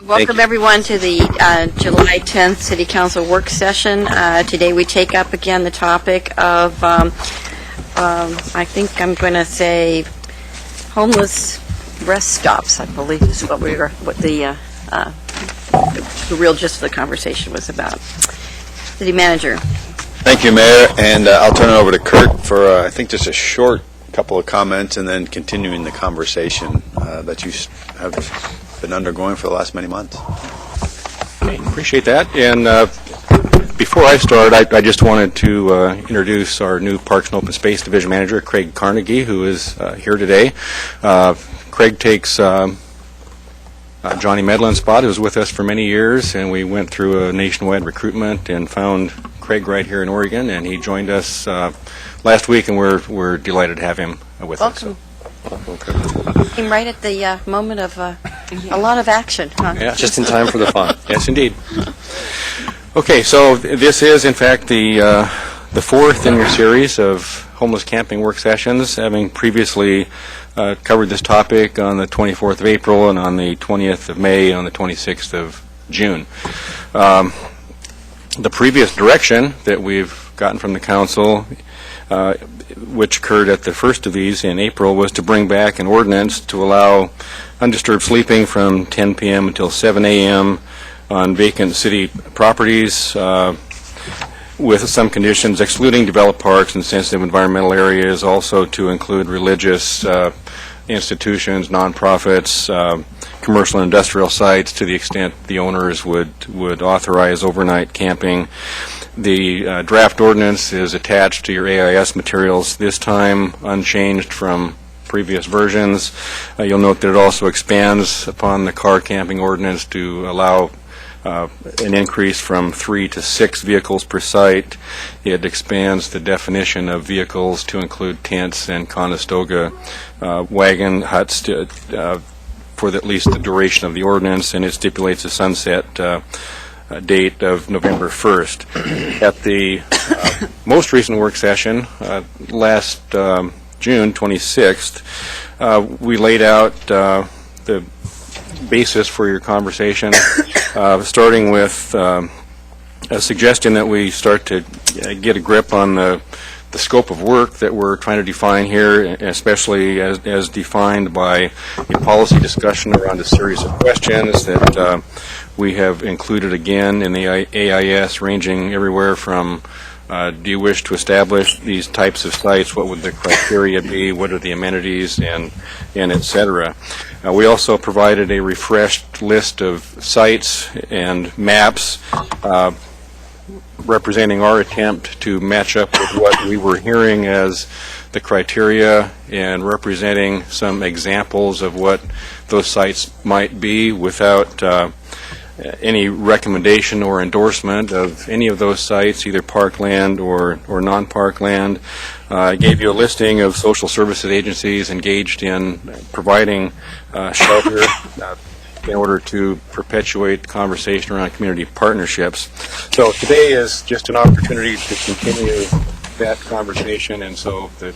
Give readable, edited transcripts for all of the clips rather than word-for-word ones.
Welcome everyone to the July 10th City Council work session. Today we take up again the topic of, I think I'm going to say, homeless rest stops, I believe is what the real gist of the conversation was about. City Manager. Thank you, Mayor, and I'll turn it over to Kurt for, I think, just a short couple of comments and then continuing the conversation that you have been undergoing for the last many months. Okay, appreciate that. And before I start, I just wanted to introduce our new Parks and Open Space Division Manager, Craig Carnegie, who is here today. Craig takes Johnny Medlin's spot, who was with us for many years, and we went through a nationwide recruitment and found Craig right here in Oregon, and he joined us last week, and we're delighted to have him with us. Welcome. Came right at the moment of a lot of action, huh? Yeah, just in time for the fun. Yes, indeed. Okay, so this is, in fact, the fourth in your series of homeless camping work sessions, having previously covered this topic on the 24th of April and on the 20th of May and on the 26th of June. The previous direction that we've gotten from the council, which occurred at the first of these in April, was to bring back an ordinance to allow undisturbed sleeping from 10 p.m. until 7 a.m. on vacant city properties, with some conditions excluding developed parks and sensitive environmental areas, also to include religious institutions, nonprofits, commercial and industrial sites, to the extent the owners would authorize overnight camping. The draft ordinance is attached to your AIS materials, this time unchanged from previous versions. You'll note that it also expands upon the car camping ordinance to allow an increase from 3 to 6 vehicles per site. It expands the definition of vehicles to include tents and Conestoga wagon huts for at least the duration of the ordinance, and it stipulates a sunset date of November 1st. At the most recent work session, last June 26th, we laid out the basis for your conversation, starting with a suggestion that we start to get a grip on the scope of work that we're trying to define here, especially as defined by a policy discussion around a series of questions that we have included again in the AIS, ranging everywhere from do you wish to establish these types of sites, what would the criteria be, what are the amenities, and et cetera. We also provided a refreshed list of sites and maps representing our attempt to match up with what we were hearing as the criteria, and representing some examples of what those sites might be without any recommendation or endorsement of any of those sites, either parkland or non-parkland. I gave you a listing of social services agencies engaged in providing shelter in order to perpetuate the conversation around community partnerships. So today is just an opportunity to continue that conversation, and so the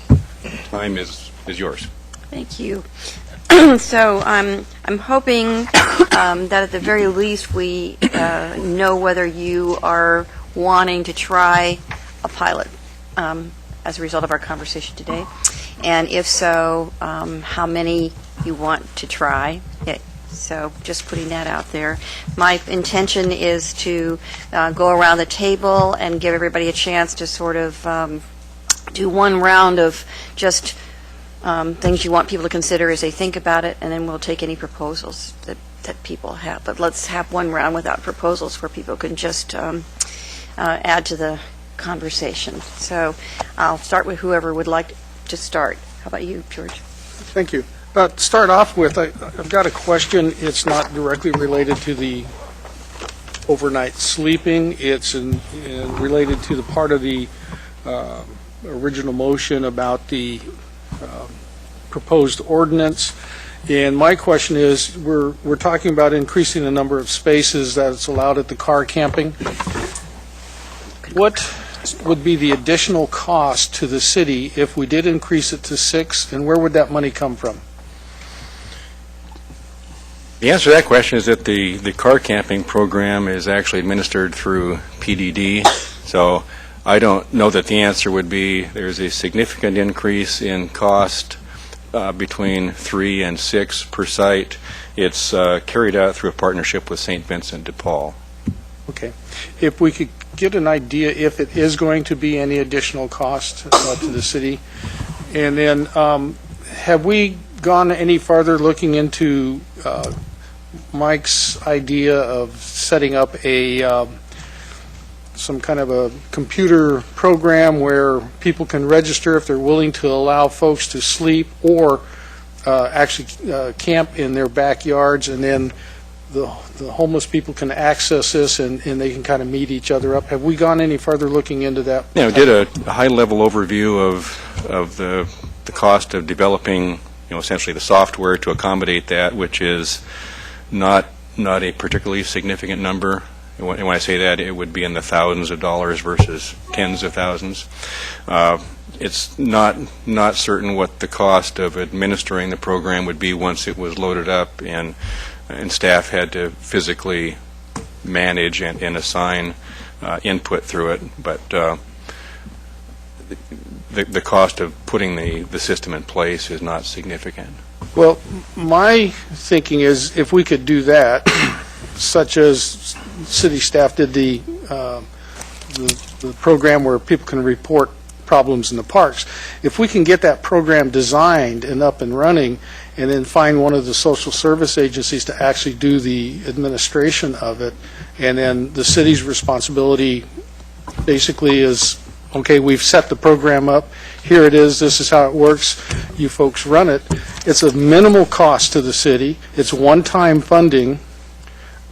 time is yours. Thank you. So I'm hoping that at the very least we know whether you are wanting to try a pilot as a result of our conversation today, and if so, how many you want to try. So just putting that out there. My intention is to go around the table and give everybody a chance to sort of do one round of just things you want people to consider as they think about it, and then we'll take any proposals that people have. But let's have one round without proposals where people can just add to the conversation. So I'll start with whoever would like to start. How about you, George? Thank you. To start off with, I've got a question. It's not directly related to the overnight sleeping. It's related to the part of the original motion about the proposed ordinance. And my question is, we're talking about increasing the number of spaces that's allowed at the car camping. What would be the additional cost to the city if we did increase it to 6, and where would that money come from? The answer to that question is that the car camping program is actually administered through PDD, so I don't know that the answer would be there's a significant increase in cost between 3 and 6 per site. It's carried out through a partnership with St. Vincent de Paul. Okay. If we could get an idea if it is going to be any additional cost to the city. And then, have we gone any farther looking into Mike's idea of setting up some kind of a computer program where people can register if they're willing to allow folks to sleep or actually camp in their backyards, and then the homeless people can access this and they can kind of meet each other up? Have we gone any further looking into that? Yeah, we did a high-level overview of the cost of developing, essentially the software to accommodate that, which is not a particularly significant number. And when I say that, it would be in the thousands of dollars versus tens of thousands. It's not certain what the cost of administering the program would be once it was loaded up and staff had to physically manage and assign input through it. But the cost of putting the system in place is not significant. Well, my thinking is if we could do that, such as city staff did the program where people can report problems in the parks, if we can get that program designed and up and running and then find one of the social service agencies to actually do the administration of it, and then the city's responsibility basically is, okay, we've set the program up, here it is, this is how it works, you folks run it. It's a minimal cost to the city, it's one-time funding,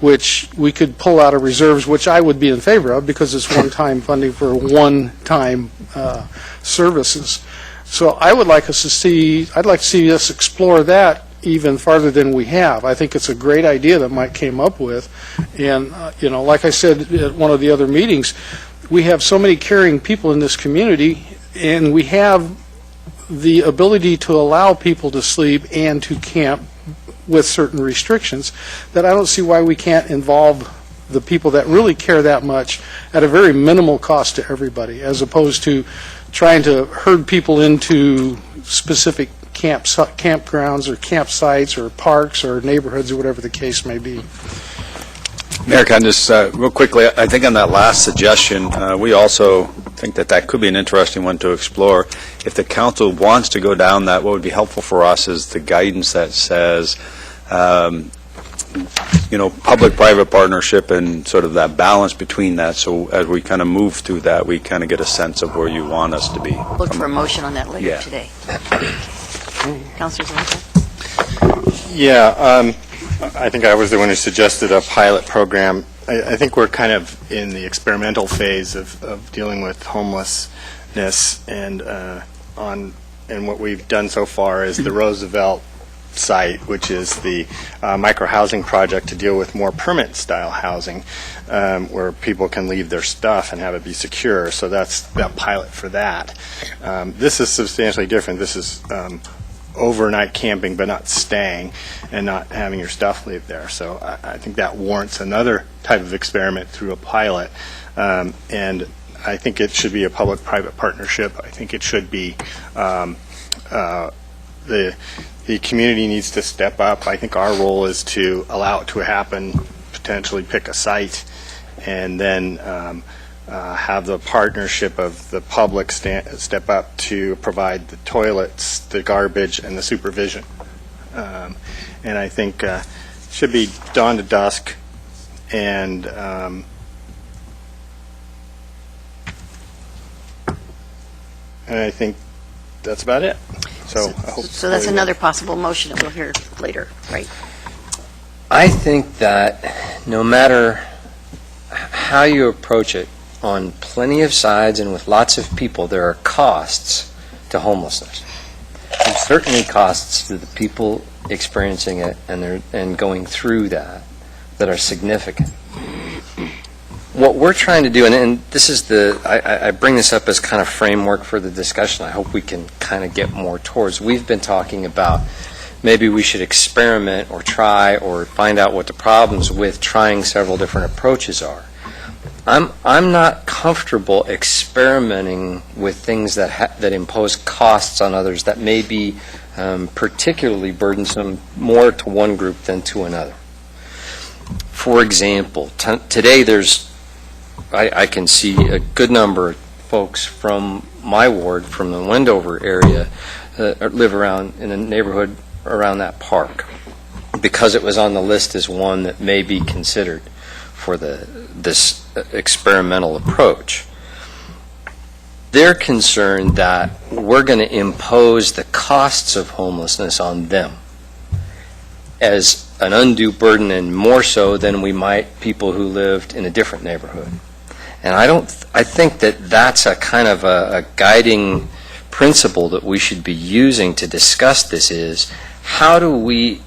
which we could pull out of reserves, which I would be in favor of because it's one-time funding for one-time services. So I'd like to see us explore that even farther than we have. I think it's a great idea that Mike came up with. And, like I said at one of the other meetings, we have so many caring people in this community, and we have the ability to allow people to sleep and to camp with certain restrictions, that I don't see why we can't involve the people that really care that much at a very minimal cost to everybody, as opposed to trying to herd people into specific campgrounds or campsites or parks or neighborhoods or whatever the case may be. Mayor, can I just, real quickly, I think on that last suggestion, we also think that could be an interesting one to explore. If the council wants to go down that, what would be helpful for us is the guidance that says, public-private partnership and sort of that balance between that. So as we kind of move through that, we kind of get a sense of where you want us to be. Look for a motion on that later Yeah. today. Councilor Zalata? Yeah, I think I was the one who suggested a pilot program. I think we're kind of in the experimental phase of dealing with homelessness, and what we've done so far is the Roosevelt site, which is the micro-housing project to deal with more permit-style housing, where people can leave their stuff and have it be secure. So that's that pilot for that. This is substantially different. This is overnight camping, but not staying and not having your stuff leave there. So I think that warrants another type of experiment through a pilot. And I think it should be a public-private partnership. I think it should be the community needs to step up. I think our role is to allow it to happen, potentially pick a site, and then have the partnership of the public step up to provide the toilets, the garbage, and the supervision. And I think it should be dawn to dusk, and I think that's about it. So that's another possible motion that we'll hear later, right? I think that no matter how you approach it, on plenty of sides and with lots of people, there are costs to homelessness. There's certainly costs to the people experiencing it and going through that are significant. What we're trying to do, and this is I bring this up as kind of framework for the discussion. I hope we can kind of get more towards. We've been talking about maybe we should experiment or try or find out what the problems with trying several different approaches are. I'm not comfortable experimenting with things that impose costs on others that may be particularly burdensome more to one group than to another. For example, today I can see a good number of folks from my ward, from the Wendover area, that live around in a neighborhood around that park, because it was on the list as one that may be considered for this experimental approach. They're concerned that we're going to impose the costs of homelessness on them as an undue burden, and more so than we might people who lived in a different neighborhood. And I think that that's a kind of a guiding principle that we should be using to discuss this, is how do we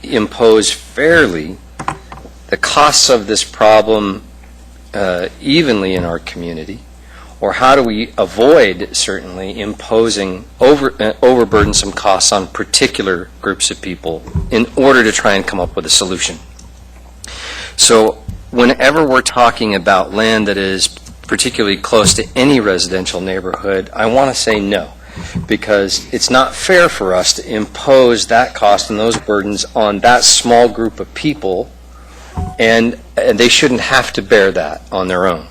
impose fairly the costs of this problem evenly in our community, or how do we avoid certainly imposing overburdensome costs on particular groups of people in order to try and come up with a solution. So whenever we're talking about land that is particularly close to any residential neighborhood, I want to say no, because it's not fair for us to impose that cost and those burdens on that small group of people, and they shouldn't have to bear that on their own.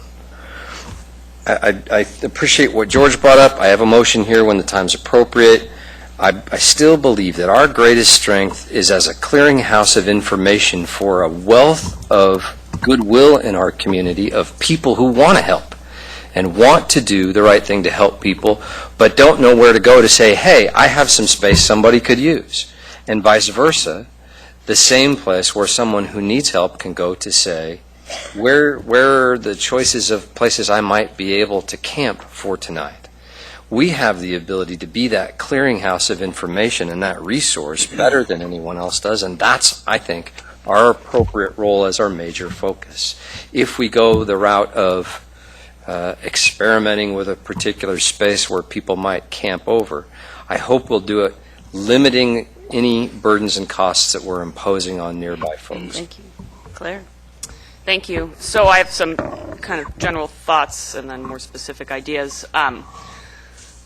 I appreciate what George brought up. I have a motion here when the time's appropriate. I still believe that our greatest strength is as a clearinghouse of information for a wealth of goodwill in our community of people who want to help and want to do the right thing to help people, but don't know where to go to say, hey, I have some space somebody could use. And vice versa, the same place where someone who needs help can go to say, where are the choices of places I might be able to camp for tonight? We have the ability to be that clearinghouse of information and that resource better than anyone else does, and that's, I think, our appropriate role as our major focus. If we go the route of experimenting with a particular space where people might camp over, I hope we'll do it limiting any burdens and costs that we're imposing on nearby folks. Thank you. Claire? Thank you. So I have some kind of general thoughts and then more specific ideas.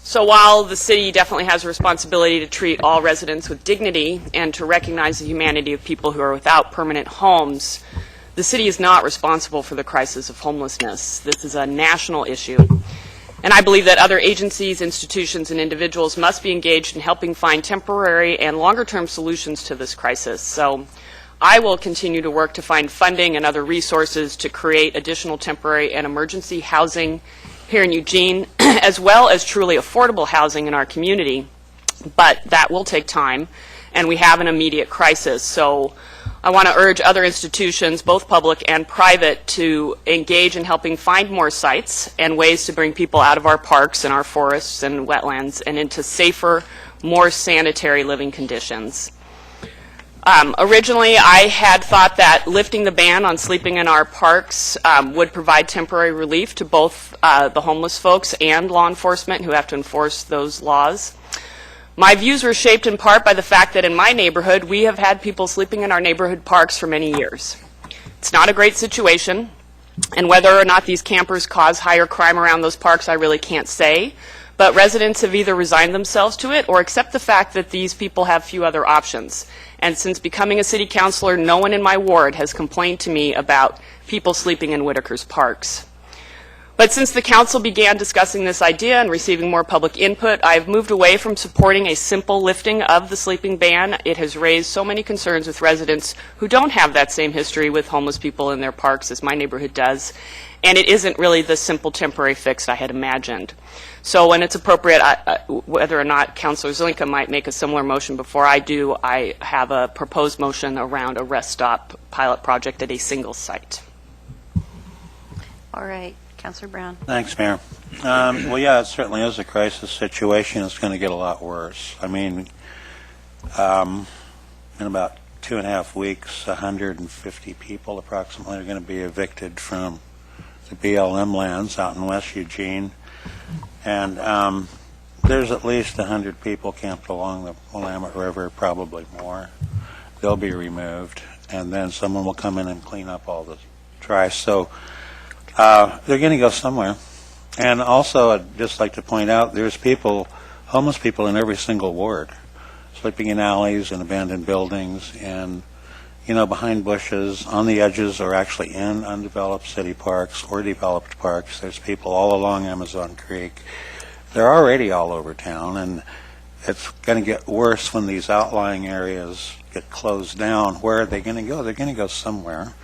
So while the city definitely has a responsibility to treat all residents with dignity and to recognize the humanity of people who are without permanent homes, the city is not responsible for the crisis of homelessness. This is a national issue. And I believe that other agencies, institutions, and individuals must be engaged in helping find temporary and longer-term solutions to this crisis. So I will continue to work to find funding and other resources to create additional temporary and emergency housing here in Eugene, as well as truly affordable housing in our community. But that will take time, and we have an immediate crisis. So I want to urge other institutions, both public and private, to engage in helping find more sites and ways to bring people out of our parks and our forests and wetlands and into safer, more sanitary living conditions. Originally, I had thought that lifting the ban on sleeping in our parks would provide temporary relief to both the homeless folks and law enforcement who have to enforce those laws. My views were shaped in part by the fact that in my neighborhood, we have had people sleeping in our neighborhood parks for many years. It's not a great situation, and whether or not these campers cause higher crime around those parks, I really can't say. But residents have either resigned themselves to it or accept the fact that these people have few other options. And since becoming a city councilor, no one in my ward has complained to me about people sleeping in Whitaker's parks. But since the council began discussing this idea and receiving more public input, I've moved away from supporting a simple lifting of the sleeping ban. It has raised so many concerns with residents who don't have that same history with homeless people in their parks as my neighborhood does. And it isn't really the simple temporary fix I had imagined. So when it's appropriate, whether or not Councilor Zelinka might make a similar motion before I do, I have a proposed motion around a rest stop pilot project at a single site. All right. Councilor Brown? Thanks, Mayor. Well, yeah, it certainly is a crisis situation. It's going to get a lot worse. I mean, in about 2.5 weeks, 150 people approximately are going to be evicted from the BLM lands out in West Eugene. And there's at least 100 people camped along the Willamette River, probably more. They'll be removed, and then someone will come in and clean up all the trash. So they're going to go somewhere. And also, I'd just like to point out, there's people, homeless people in every single ward, sleeping in alleys and abandoned buildings and, you know, behind bushes, on the edges, or actually in undeveloped city parks or developed parks. There's people all along Amazon Creek. They're already all over town, and it's going to get worse when these outlying areas get closed down. Where are they going to go? They're going to go somewhere.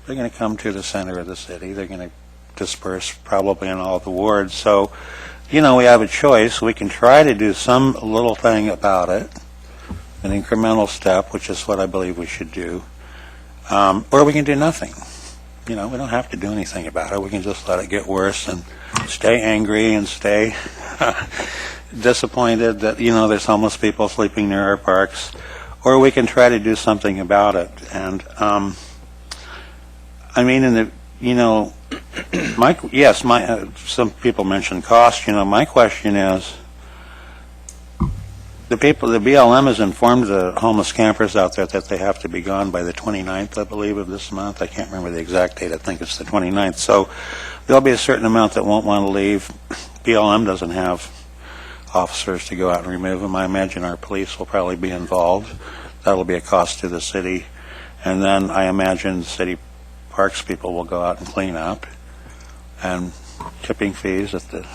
They're going to come to the center of the city. They're going to disperse probably in all the wards. So, you know, we have a choice. We can try to do some little thing about it, an incremental step, which is what I believe we should do, or we can do nothing. You know, we don't have to do anything about it. We can just let it get worse and stay angry and stay disappointed that, you know, there's homeless people sleeping near our parks, or we can try to do something about it. And I mean, in the, you know, some people mentioned cost. You know, my question is, the BLM has informed the homeless campers out there that they have to be gone by the 29th, I believe, of this month. I can't remember the exact date. I think it's the 29th. So there'll be a certain amount that won't want to leave. BLM doesn't have officers to go out and remove them. I imagine our police will probably be involved. That'll be a cost to the city. And then I imagine city parks people will go out and clean up, and tipping fees at the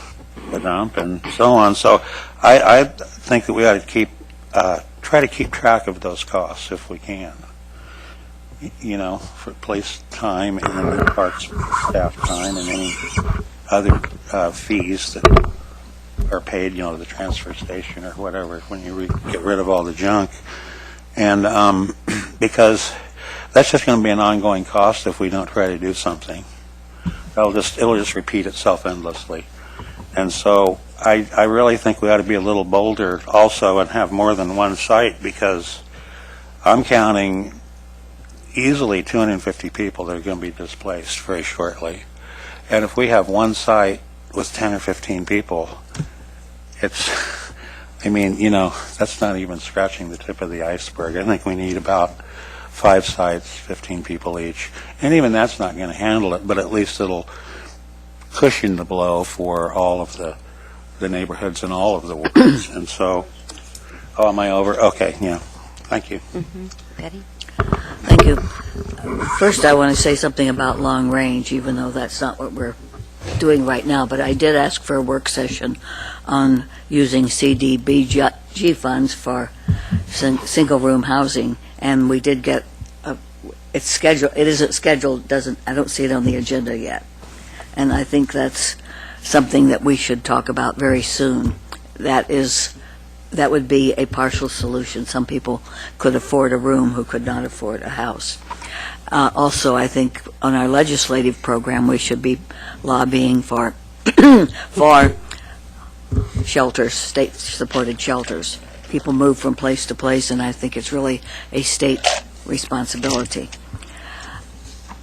dump and so on. So I think that we ought to try to keep track of those costs if we can. You know, for police time and the parks staff time and any other fees that are paid, you know, to the transfer station or whatever when you get rid of all the junk. And because that's just going to be an ongoing cost if we don't try to do something. It'll just repeat itself endlessly. And so I really think we ought to be a little bolder also and have more than one site, because I'm counting easily 250 people that are going to be displaced very shortly. And if we have one site with 10 or 15 people, it's, I mean, you know, that's not even scratching the tip of the iceberg. I think we need about 5 sites, 15 people each. And even that's not going to handle it, but at least it'll cushion the blow for all of the neighborhoods and all of the wards. And so, am I over? Okay, yeah. Thank you. Betty? Thank you. First, I want to say something about long range, even though that's not what we're doing right now. But I did ask for a work session on using CDBG funds for single-room housing, and we did get it's scheduled. It isn't scheduled. I don't see it on the agenda yet, and I think that's something that we should talk about very soon. That would be a partial solution. Some people could afford a room who could not afford a house. Also, I think on our legislative program, we should be lobbying for for shelters, state-supported shelters. People move from place to place, and I think it's really a state responsibility.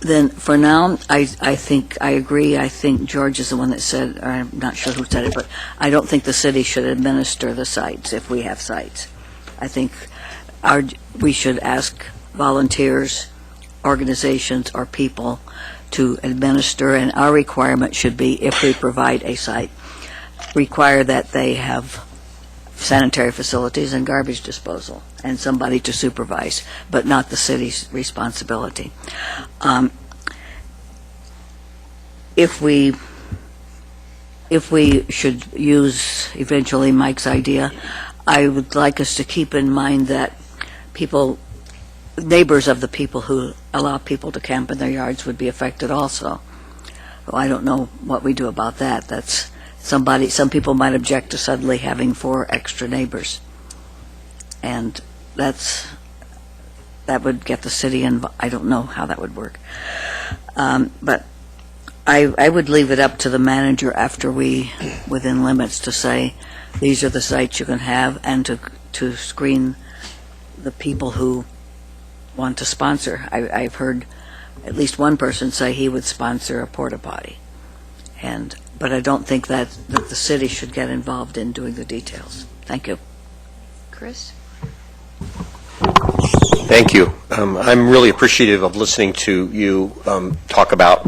Then, for now, I think I agree. I think George is the one that said, or I'm not sure who said it, but I don't think the city should administer the sites if we have sites. I think we should ask volunteers, organizations, or people to administer, and our requirement should be, if we provide a site, require that they have sanitary facilities and garbage disposal and somebody to supervise, but not the city's responsibility. If we should use eventually Mike's idea, I would like us to keep in mind that neighbors of the people who allow people to camp in their yards would be affected also. Well, I don't know what we do about that. That's some people might object to suddenly having 4 extra neighbors. And that would get the city involved. I don't know how that would work. But I would leave it up to the manager after within limits, to say, these are the sites you can have, and to screen the people who want to sponsor. I've heard at least one person say he would sponsor a porta potty. And but I don't think that the city should get involved in doing the details. Thank you. Chris? Thank you. I'm really appreciative of listening to you talk about,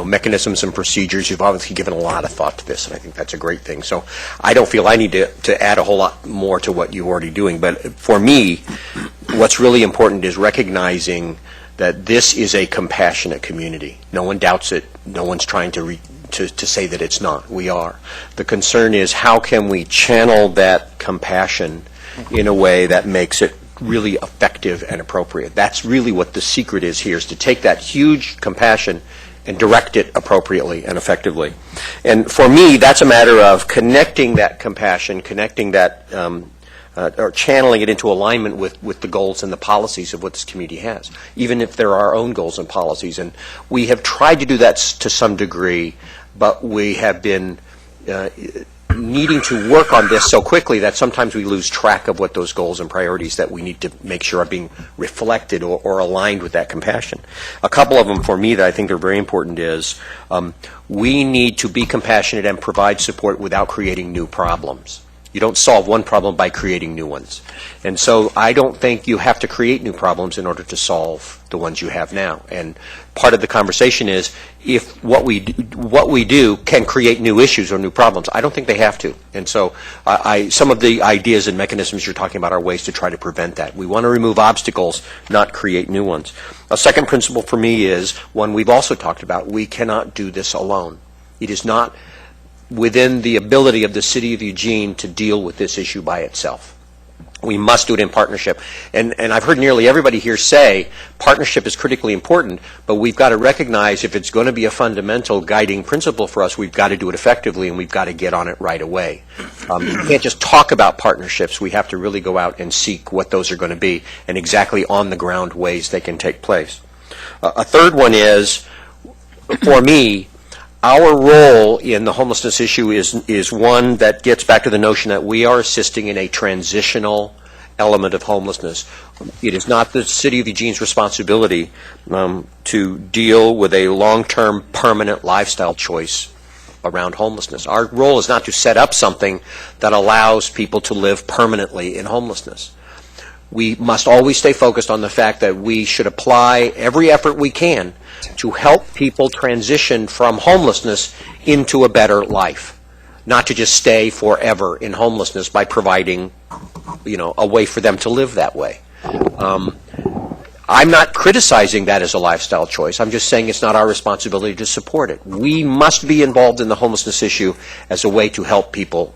mechanisms and procedures. You've obviously given a lot of thought to this, and I think that's a great thing. So I don't feel I need to add a whole lot more to what you're already doing. But for me, what's really important is recognizing that this is a compassionate community. No one doubts it. No one's trying to say that it's not. We are. The concern is how can we channel that compassion in a way that makes it really effective and appropriate. That's really what the secret is here, is to take that huge compassion and direct it appropriately and effectively. And for me, that's a matter of connecting that compassion, connecting that, or channeling it into alignment with the goals and the policies of what this community has, even if there are our own goals and policies. And we have tried to do that to some degree, but we have been needing to work on this so quickly that sometimes we lose track of what those goals and priorities that we need to make sure are being reflected or aligned with that compassion. A couple of them for me that I think are very important is we need to be compassionate and provide support without creating new problems. You don't solve one problem by creating new ones. And so I don't think you have to create new problems in order to solve the ones you have now. And part of the conversation is if what we do can create new issues or new problems. I don't think they have to. And so some of the ideas and mechanisms you're talking about are ways to try to prevent that. We want to remove obstacles, not create new ones. A second principle for me is one we've also talked about. We cannot do this alone. It is not within the ability of the City of Eugene to deal with this issue by itself. We must do it in partnership. And I've heard nearly everybody here say partnership is critically important, but we've got to recognize if it's going to be a fundamental guiding principle for us, we've got to do it effectively, and we've got to get on it right away. You can't just talk about partnerships. We have to really go out and seek what those are going to be and exactly on-the-ground ways they can take place. A third one is, for me, our role in the homelessness issue is one that gets back to the notion that we are assisting in a transitional element of homelessness. It is not the City of Eugene's responsibility to deal with a long-term permanent lifestyle choice around homelessness. Our role is not to set up something that allows people to live permanently in homelessness. We must always stay focused on the fact that we should apply every effort we can to help people transition from homelessness into a better life, not to just stay forever in homelessness by providing, a way for them to live that way. I'm not criticizing that as a lifestyle choice. I'm just saying it's not our responsibility to support it. We must be involved in the homelessness issue as a way to help people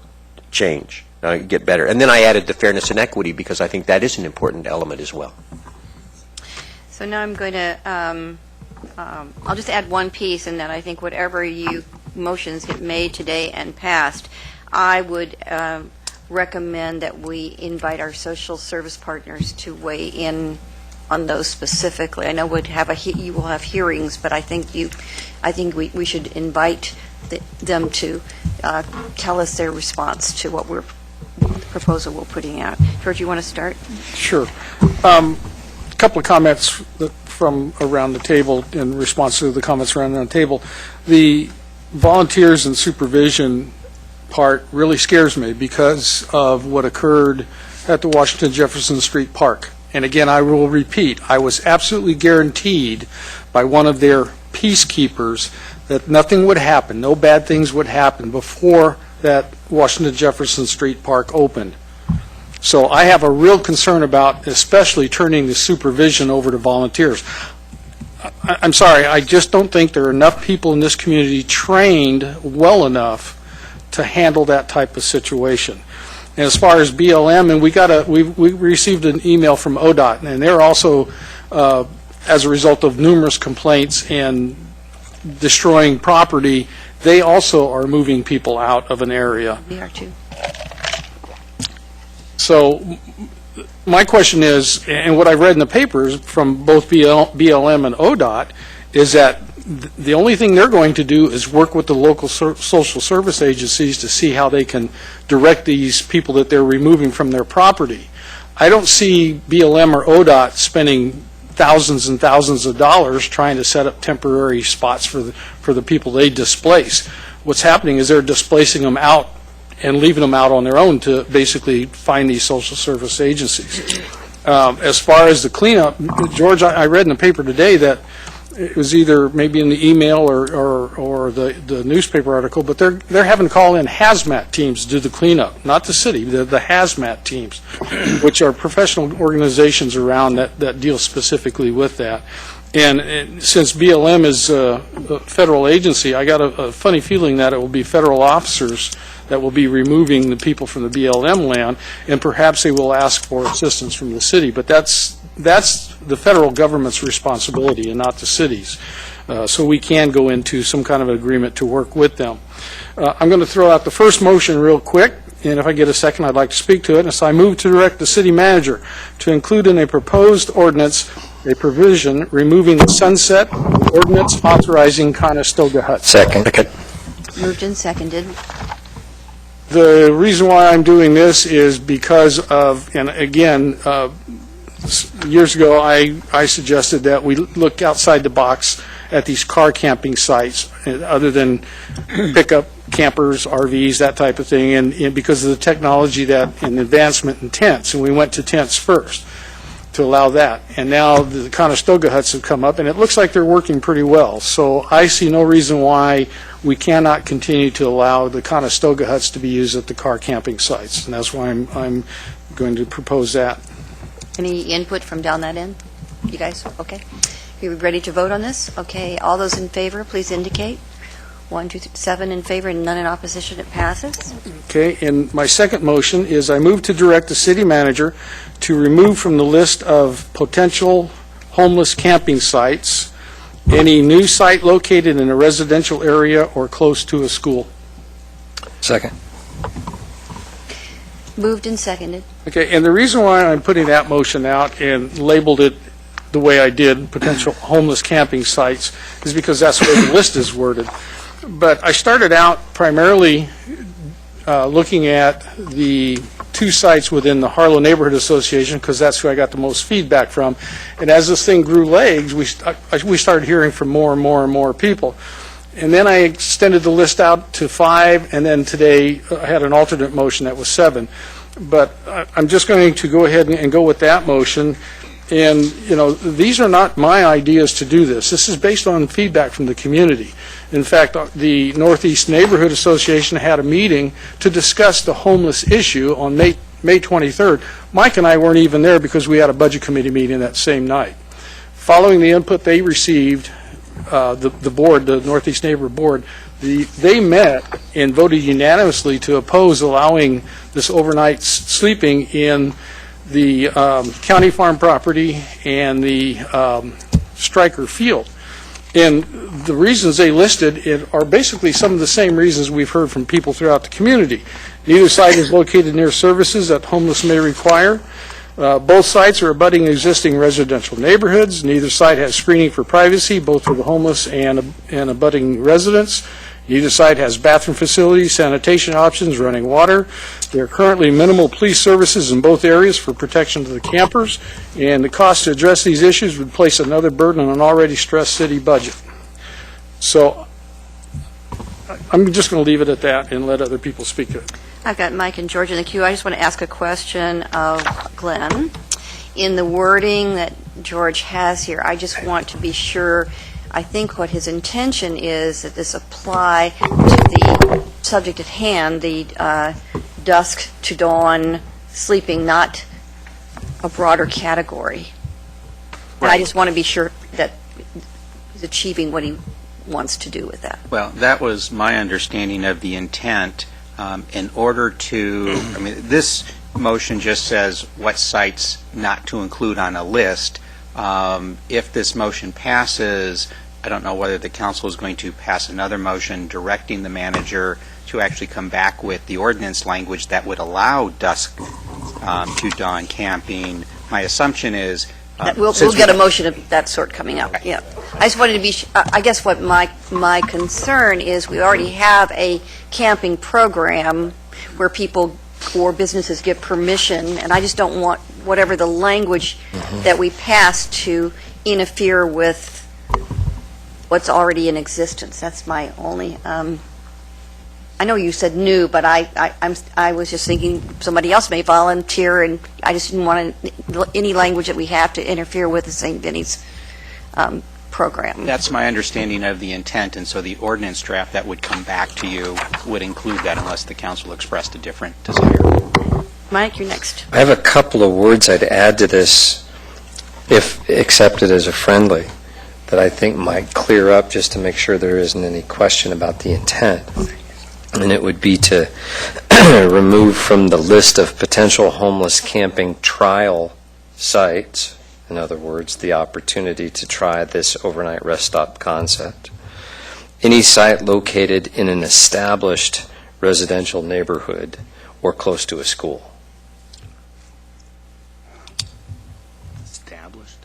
change. Get better. And then I added the fairness and equity because I think that is an important element as well. So now I'm going to, I'll just add one piece, and that I think whatever motions get made today and passed, I would recommend that we invite our social service partners to weigh in on those specifically. I know you will have hearings, but I think we should invite them to tell us their response to what proposal we're putting out. George, you want to start? Sure. A couple of comments from around the table in response to the comments around the table. The volunteers and supervision part really scares me because of what occurred at the Washington Jefferson Street Park. And again, I will repeat, I was absolutely guaranteed by one of their peacekeepers that nothing would happen, no bad things would happen before that Washington Jefferson Street Park opened. So I have a real concern about especially turning the supervision over to volunteers. I'm sorry, I just don't think there are enough people in this community trained well enough to handle that type of situation. And as far as BLM, and we received an email from ODOT, and they're also, as a result of numerous complaints and destroying property, they also are moving people out of an area. We are too. So my question is, and what I've read in the papers from both BLM and ODOT, is that the only thing they're going to do is work with the local social service agencies to see how they can direct these people that they're removing from their property. I don't see BLM or ODOT spending thousands and thousands of dollars trying to set up temporary spots for the people they displace. what's happening is they're displacing them out and leaving them out on their own to basically find these social service agencies. As far as the cleanup, George, I read in the paper today that it was either maybe in the email or the newspaper article, but they're having to call in hazmat teams to do the cleanup, not the city, the hazmat teams, which are professional organizations around that deal specifically with that. And since BLM is a federal agency, I got a funny feeling that it will be federal officers that will be removing the people from the BLM land, and perhaps they will ask for assistance from the city. But that's the federal government's responsibility and not the city's. So we can go into some kind of agreement to work with them. I'm going to throw out the first motion real quick, and if I get a second, I'd like to speak to it. And so I move to direct the city manager to include in a proposed ordinance a provision removing the sunset ordinance authorizing Conestoga huts. Second. Moved and seconded. The reason why I'm doing this is because of, and again, years ago, I suggested that we look outside the box at these car camping sites, other than pickup campers, RVs, that type of thing, and because of the technology that and advancement in tents, and we went to tents first to allow that. And now the Conestoga huts have come up, and it looks like they're working pretty well. So I see no reason why we cannot continue to allow the Conestoga huts to be used at the car camping sites, and that's why I'm going to propose that. Any input from down that end? You guys, okay? Are you ready to vote on this? Okay, all those in favor, please indicate. 1, 2, 3, 7 in favor and none in opposition, it passes. Okay, and my second motion is I move to direct the city manager to remove from the list of potential homeless camping sites any new site located in a residential area or close to a school. Second. Moved and seconded. Okay, and the reason why I'm putting that motion out and labeled it the way I did, potential homeless camping sites, is because that's the way the list is worded. But I started out primarily looking at the 2 sites within the Harlow Neighborhood Association, because that's who I got the most feedback from. And as this thing grew legs, we started hearing from more and more and more people. And then I extended the list out to 5, and then today I had an alternate motion that was 7. But I'm just going to go ahead and go with that motion. And, you know, these are not my ideas to do this. This is based on feedback from the community. In fact, the Northeast Neighborhood Association had a meeting to discuss the homeless issue on May 23rd. Mike and I weren't even there because we had a budget committee meeting that same night. Following the input they received, the board, the Northeast Neighborhood Board, they met and voted unanimously to oppose allowing this overnight sleeping in the county farm property and the Stryker Field. And the reasons they listed are basically some of the same reasons we've heard from people throughout the community. Neither site is located near services that homeless may require. Both sites are abutting existing residential neighborhoods. Neither site has screening for privacy, both for the homeless and abutting residents. Neither site has bathroom facilities, sanitation options, running water. There are currently minimal police services in both areas for protection to the campers, and the cost to address these issues would place another burden on an already stressed city budget. So I'm just going to leave it at that and let other people speak to it. I've got Mike and George in the queue. I just want to ask a question of Glenn. In the wording that George has here, I just want to be sure. I think what his intention is that this apply to the subject at hand, the dusk to dawn sleeping, not a broader category. And I just want to be sure that he's achieving what he wants to do with that. Well, that was my understanding of the intent. In order to, I mean, this motion just says what sites not to include on a list. If this motion passes, I don't know whether the council is going to pass another motion directing the manager to actually come back with the ordinance language that would allow dusk to dawn camping. My assumption is we'll get a motion of that sort coming up. Yeah, I just wanted to be. I guess what my concern is, we already have a camping program where people or businesses get permission, and I just don't want whatever the language that we pass to interfere with what's already in existence. That's my only I know you said new, but I was just thinking somebody else may volunteer, and I just didn't want any language that we have to interfere with the St. Vinny's program. That's my understanding of the intent, and so the ordinance draft that would come back to you would include that unless the council expressed a different desire. Mike, you're next. I have a couple of words I'd add to this, if accepted as a friendly, that I think might clear up just to make sure there isn't any question about the intent. And it would be to remove from the list of potential homeless camping trial sites, in other words, the opportunity to try this overnight rest stop concept, any site located in an established residential neighborhood or close to a school. Established.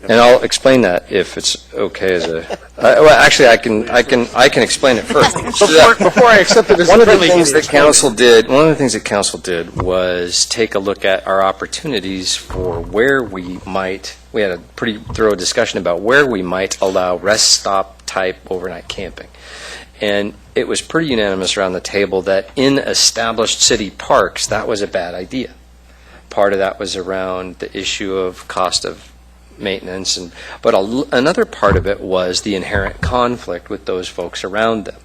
And I'll explain that if it's okay as a. Well, actually, I can explain it first. Before I accept it as One a of the friendly. things that council did. One of the things that council did was take a look at our opportunities for where we might. We had a pretty thorough discussion about where we might allow rest stop type overnight camping, and it was pretty unanimous around the table that in established city parks that was a bad idea. Part of that was around the issue of cost of maintenance, but another part of it was the inherent conflict with those folks around them.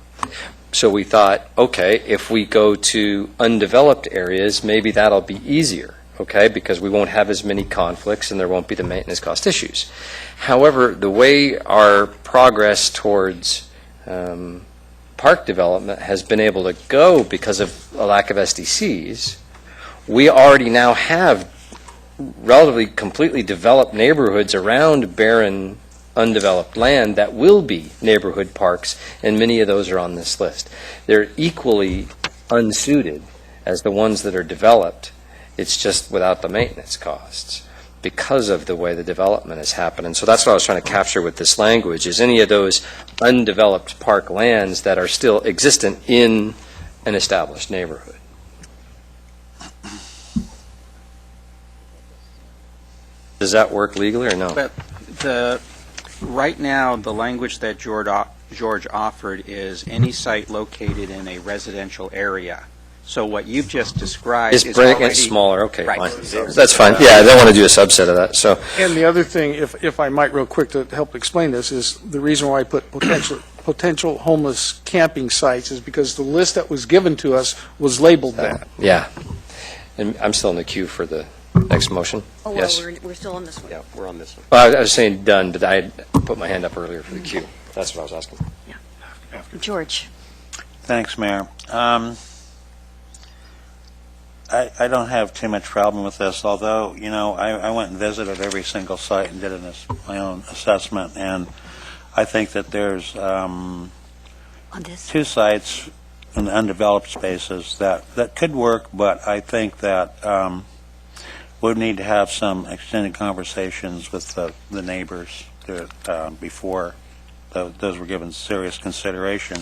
So we thought, okay, if we go to undeveloped areas, maybe that'll be easier, okay, because we won't have as many conflicts and there won't be the maintenance cost issues. However, the way our progress towards park development has been able to go because of a lack of SDCs, we already now have relatively completely developed neighborhoods around barren, undeveloped land that will be neighborhood parks, and many of those are on this list. They're equally unsuited as the ones that are developed. It's just without the maintenance costs because of the way the development has happened. And so that's what I was trying to capture with this language, is any of those undeveloped park lands that are still existent in an established neighborhood. Does that work legally or no? But right now, the language that George offered is any site located in a residential area. So what you've just described is already... It's smaller, okay, Right. fine. That's fine. Yeah, I don't want to do a subset of that, so. And the other thing, if I might real quick to help explain this, is the reason why I put potential homeless camping sites is because the list that was given to us was labeled that. Yeah. And I'm still in the queue for the next motion. Oh, well, Yes. we're still on this one. Yeah, we're on this one. Well, I was saying done, but I had put my hand up earlier for the queue. That's what I was asking. George. Thanks, Mayor. I don't have too much problem with this, although, you know, I went and visited every single site and did my own assessment, and I think that there's On this? two sites in the undeveloped spaces that could work, but I think that we'd need to have some extended conversations with the neighbors before those were given serious consideration.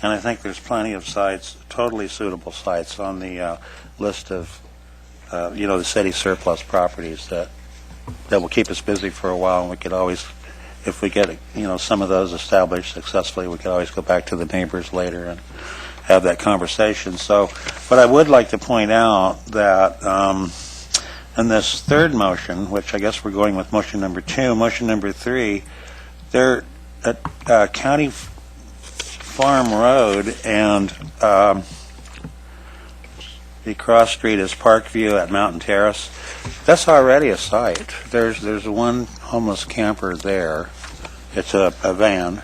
And I think there's plenty of sites, totally suitable sites on the list of, the city surplus properties that will keep us busy for a while, and we could always, if we get, some of those established successfully, we could always go back to the neighbors later and have that conversation. So, but I would like to point out that in this third motion, which I guess we're going with motion number 2, motion number 3, there at County Farm Road and the cross street is Parkview at Mountain Terrace. That's already a site. There's one homeless camper there. It's a van.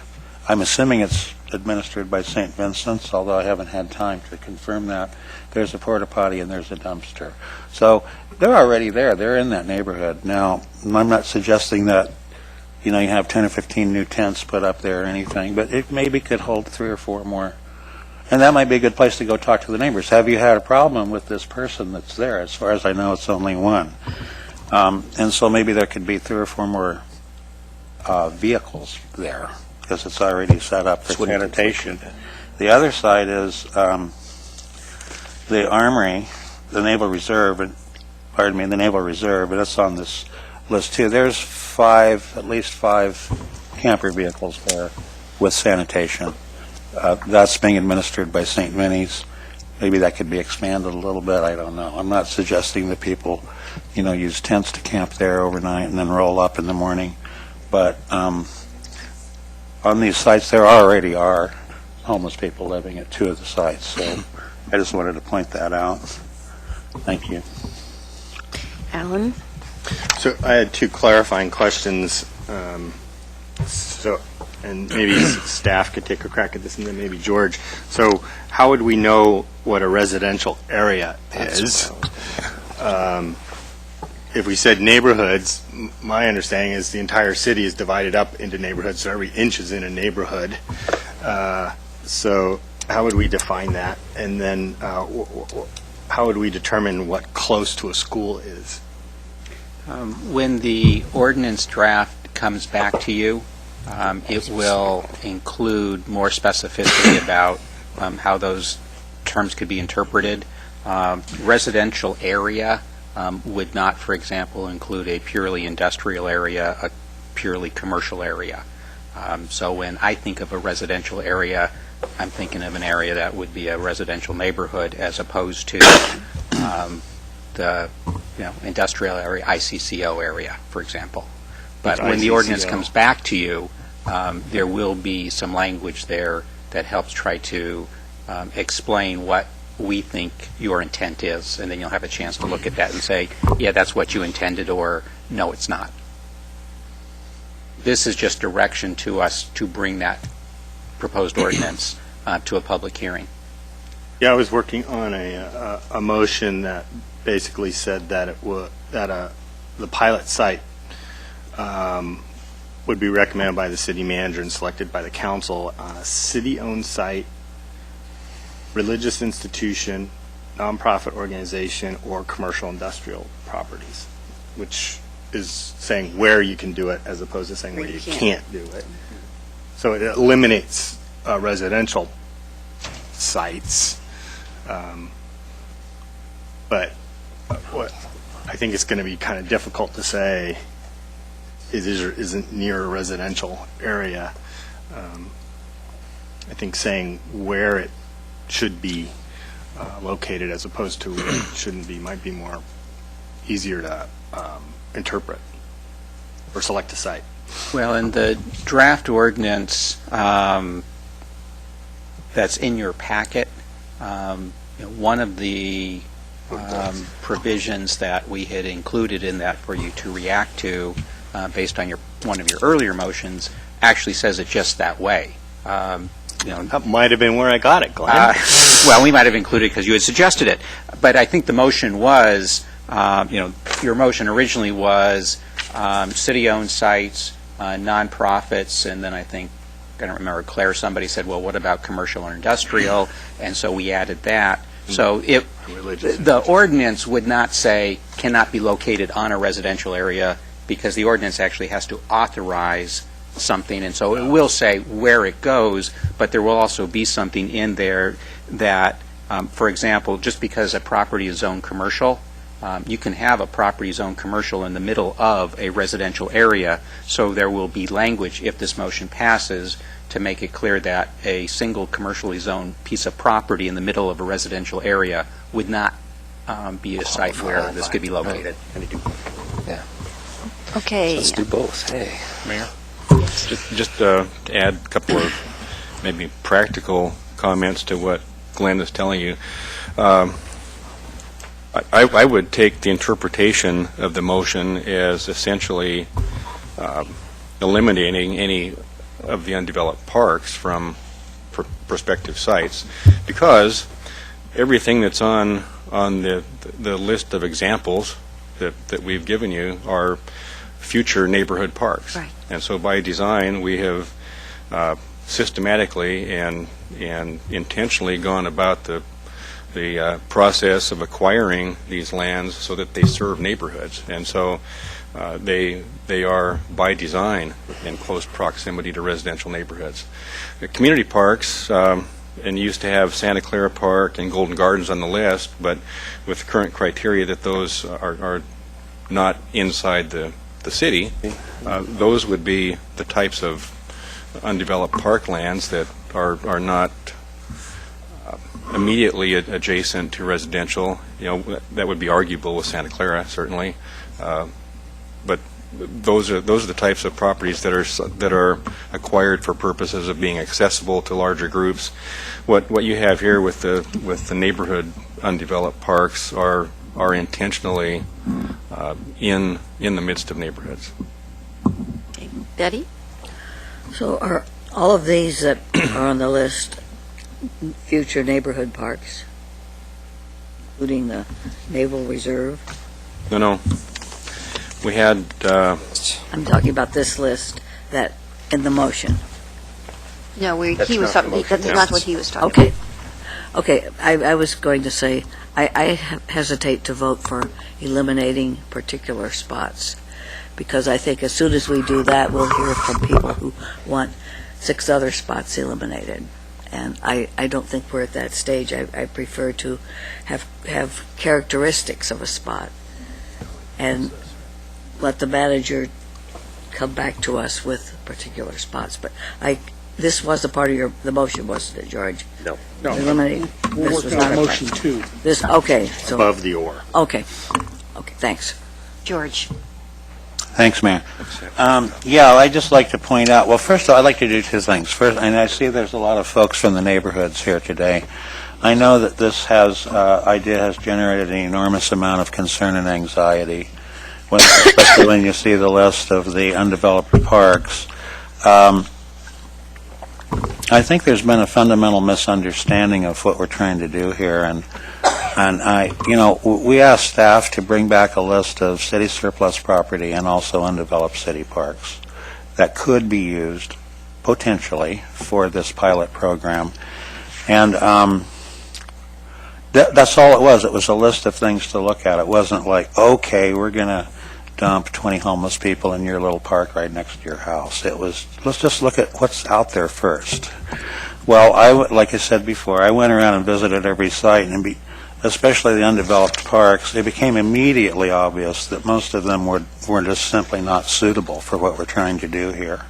I'm assuming it's administered by St. Vincent's, although I haven't had time to confirm that. There's a porta potty and there's a dumpster. So they're already there. They're in that neighborhood. Now, I'm not suggesting that you have 10 or 15 new tents put up there or anything, but it maybe could hold 3 or 4 more. And that might be a good place to go talk to the neighbors. Have you had a problem with this person that's there? As far as I know, it's only one. And so maybe there could be 3 or 4 more vehicles there because it's already set up for sanitation. The other side is the Armory, the Naval Reserve, and it's on this list too. There's at least five camper vehicles there with sanitation. That's being administered by St. Vinny's. Maybe that could be expanded a little bit, I don't know. I'm not suggesting that people, use tents to camp there overnight and then roll up in the morning. But on these sites, there already are homeless people living at 2 of the sites. So I just wanted to point that out. Thank you. Alan? So I had 2 clarifying questions. And maybe staff could take a crack at this, and then maybe George. So how would we know what a residential area is? If we said neighborhoods, my understanding is the entire city is divided up into neighborhoods, so every inch is in a neighborhood. So how would we define that? And then how would we determine what close to a school is? When the ordinance draft comes back to you, it will include more specificity about how those terms could be interpreted. Residential area would not, for example, include a purely industrial area, a purely commercial area. So when I think of a residential area, I'm thinking of an area that would be a residential neighborhood as opposed to the industrial area, ICCO area, for example. But when the ordinance comes back to you, there will be some language there that helps try to explain what we think your intent is, and then you'll have a chance to look at that and say, yeah, that's what you intended, or no, it's not. This is just direction to us to bring that proposed ordinance to a public hearing. Yeah, I was working on a motion that basically said that the pilot site would be recommended by the city manager and selected by the council on a city-owned site, religious institution, nonprofit organization, or commercial industrial properties, which is saying where you can do it as opposed to saying where you can't do it. So it eliminates residential sites. But what I think it's going to be kind of difficult to say it is or isn't near a residential area. I think saying where it should be located as opposed to where it shouldn't be might be more easier to interpret or select a site. Well, in the draft ordinance that's in your packet, one of the provisions that we had included in that for you to react to based on one of your earlier motions actually says it just that way. That might have been where I got it, Glenn. Well, we might have included it because you had suggested it. But I think the motion was, your motion originally was city-owned sites, nonprofits, and then I don't remember, Claire, somebody said, well, what about commercial or industrial? And so we added that. So the ordinance would not say cannot be located on a residential area because the ordinance actually has to authorize something, and so it will say where it goes, but there will also be something in there that, for example, just because a property is zoned commercial, you can have a property zoned commercial in the middle of a residential area, so there will be language, if this motion passes, to make it clear that a single commercially zoned piece of property in the middle of a residential area would not be a site where this could be located. Okay. Let's do both. Hey. Mayor? Just to add a couple of maybe practical comments to what Glenn is telling you. I would take the interpretation of the motion as essentially eliminating any of the undeveloped parks from prospective sites, because everything that's on the list of examples that we've given you are future neighborhood parks. Right. And so by design, we have systematically and intentionally gone about the process of acquiring these lands so that they serve neighborhoods. And so they are, by design, in close proximity to residential neighborhoods. The community parks, and you used to have Santa Clara Park and Golden Gardens on the list, but with the current criteria that those are not inside the city, those would be the types of undeveloped parklands that are not immediately adjacent to residential. That would be arguable with Santa Clara, certainly. But those are the types of properties that are acquired for purposes of being accessible to larger groups. What you have here with the neighborhood undeveloped parks are intentionally in the midst of neighborhoods. Betty? So are all of these that are on the list future neighborhood parks, including the Naval Reserve? No. We had, I'm talking about this list that in the motion. No, That's he was not the talking, motion, that's no. not what he was talking about. Okay, I was going to say, I hesitate to vote for eliminating particular spots, because I think as soon as we do that, we'll hear from people who want 6 other spots eliminated. And I don't think we're at that stage. I prefer to have characteristics of a spot and let the manager come back to us with particular spots. But this was a part of the motion, wasn't it, George? No. No, Eliminate. we're This was working not on a motion 2. This, okay, so, Above the or. okay, thanks. George? Thanks, Mayor. I'd just like to point out, well, first of all, I'd like to do 2 things. First, and I see there's a lot of folks from the neighborhoods here today. I know that this idea has generated an enormous amount of concern and anxiety, especially when you see the list of the undeveloped parks. I think there's been a fundamental misunderstanding of what we're trying to do here, and we asked staff to bring back a list of city surplus property and also undeveloped city parks that could be used potentially for this pilot program. And that's all it was. It was a list of things to look at. It wasn't like, okay, we're going to dump 20 homeless people in your little park right next to your house. It was, let's just look at what's out there first. Well, like I said before, I went around and visited every site, and especially the undeveloped parks, it became immediately obvious that most of them were just simply not suitable for what we're trying to do here,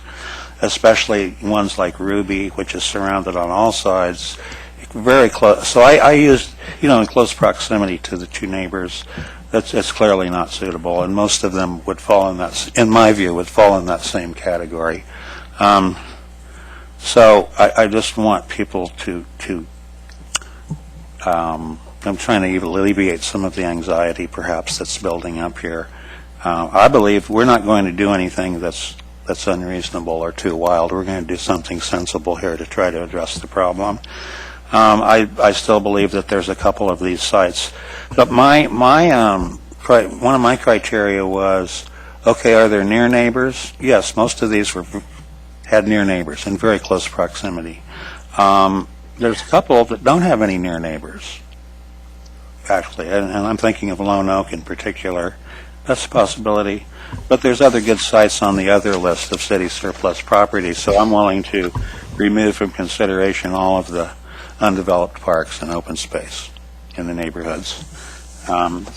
especially ones like Ruby, which is surrounded on all sides, very close. So I used, in close proximity to the 2 neighbors, it's clearly not suitable, and most of them would fall in that, in my view, would fall in that same category. So I just want people to I'm trying to alleviate some of the anxiety, perhaps, that's building up here. I believe we're not going to do anything that's unreasonable or too wild. We're going to do something sensible here to try to address the problem. I still believe that there's a couple of these sites. But one of my criteria was, okay, are there near neighbors? Yes, most of these had near neighbors in very close proximity. There's a couple that don't have any near neighbors, actually, and I'm thinking of Lone Oak in particular. That's a possibility. But there's other good sites on the other list of city surplus properties, so I'm willing to remove from consideration all of the undeveloped parks and open space in the neighborhoods. And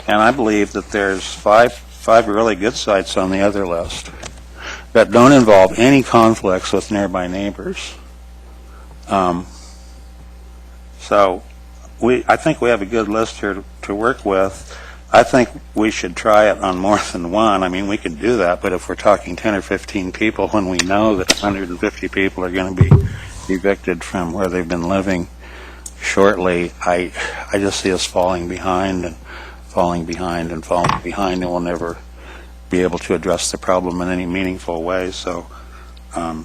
I believe that there's five really good sites on the other list that don't involve any conflicts with nearby neighbors. So I think we have a good list here to work with. I think we should try it on more than one. I mean, we could do that, but if we're talking 10 or 15 people, when we know that 150 people are going to be evicted from where they've been living shortly, I just see us falling behind, and we'll never be able to address the problem in any meaningful way. So I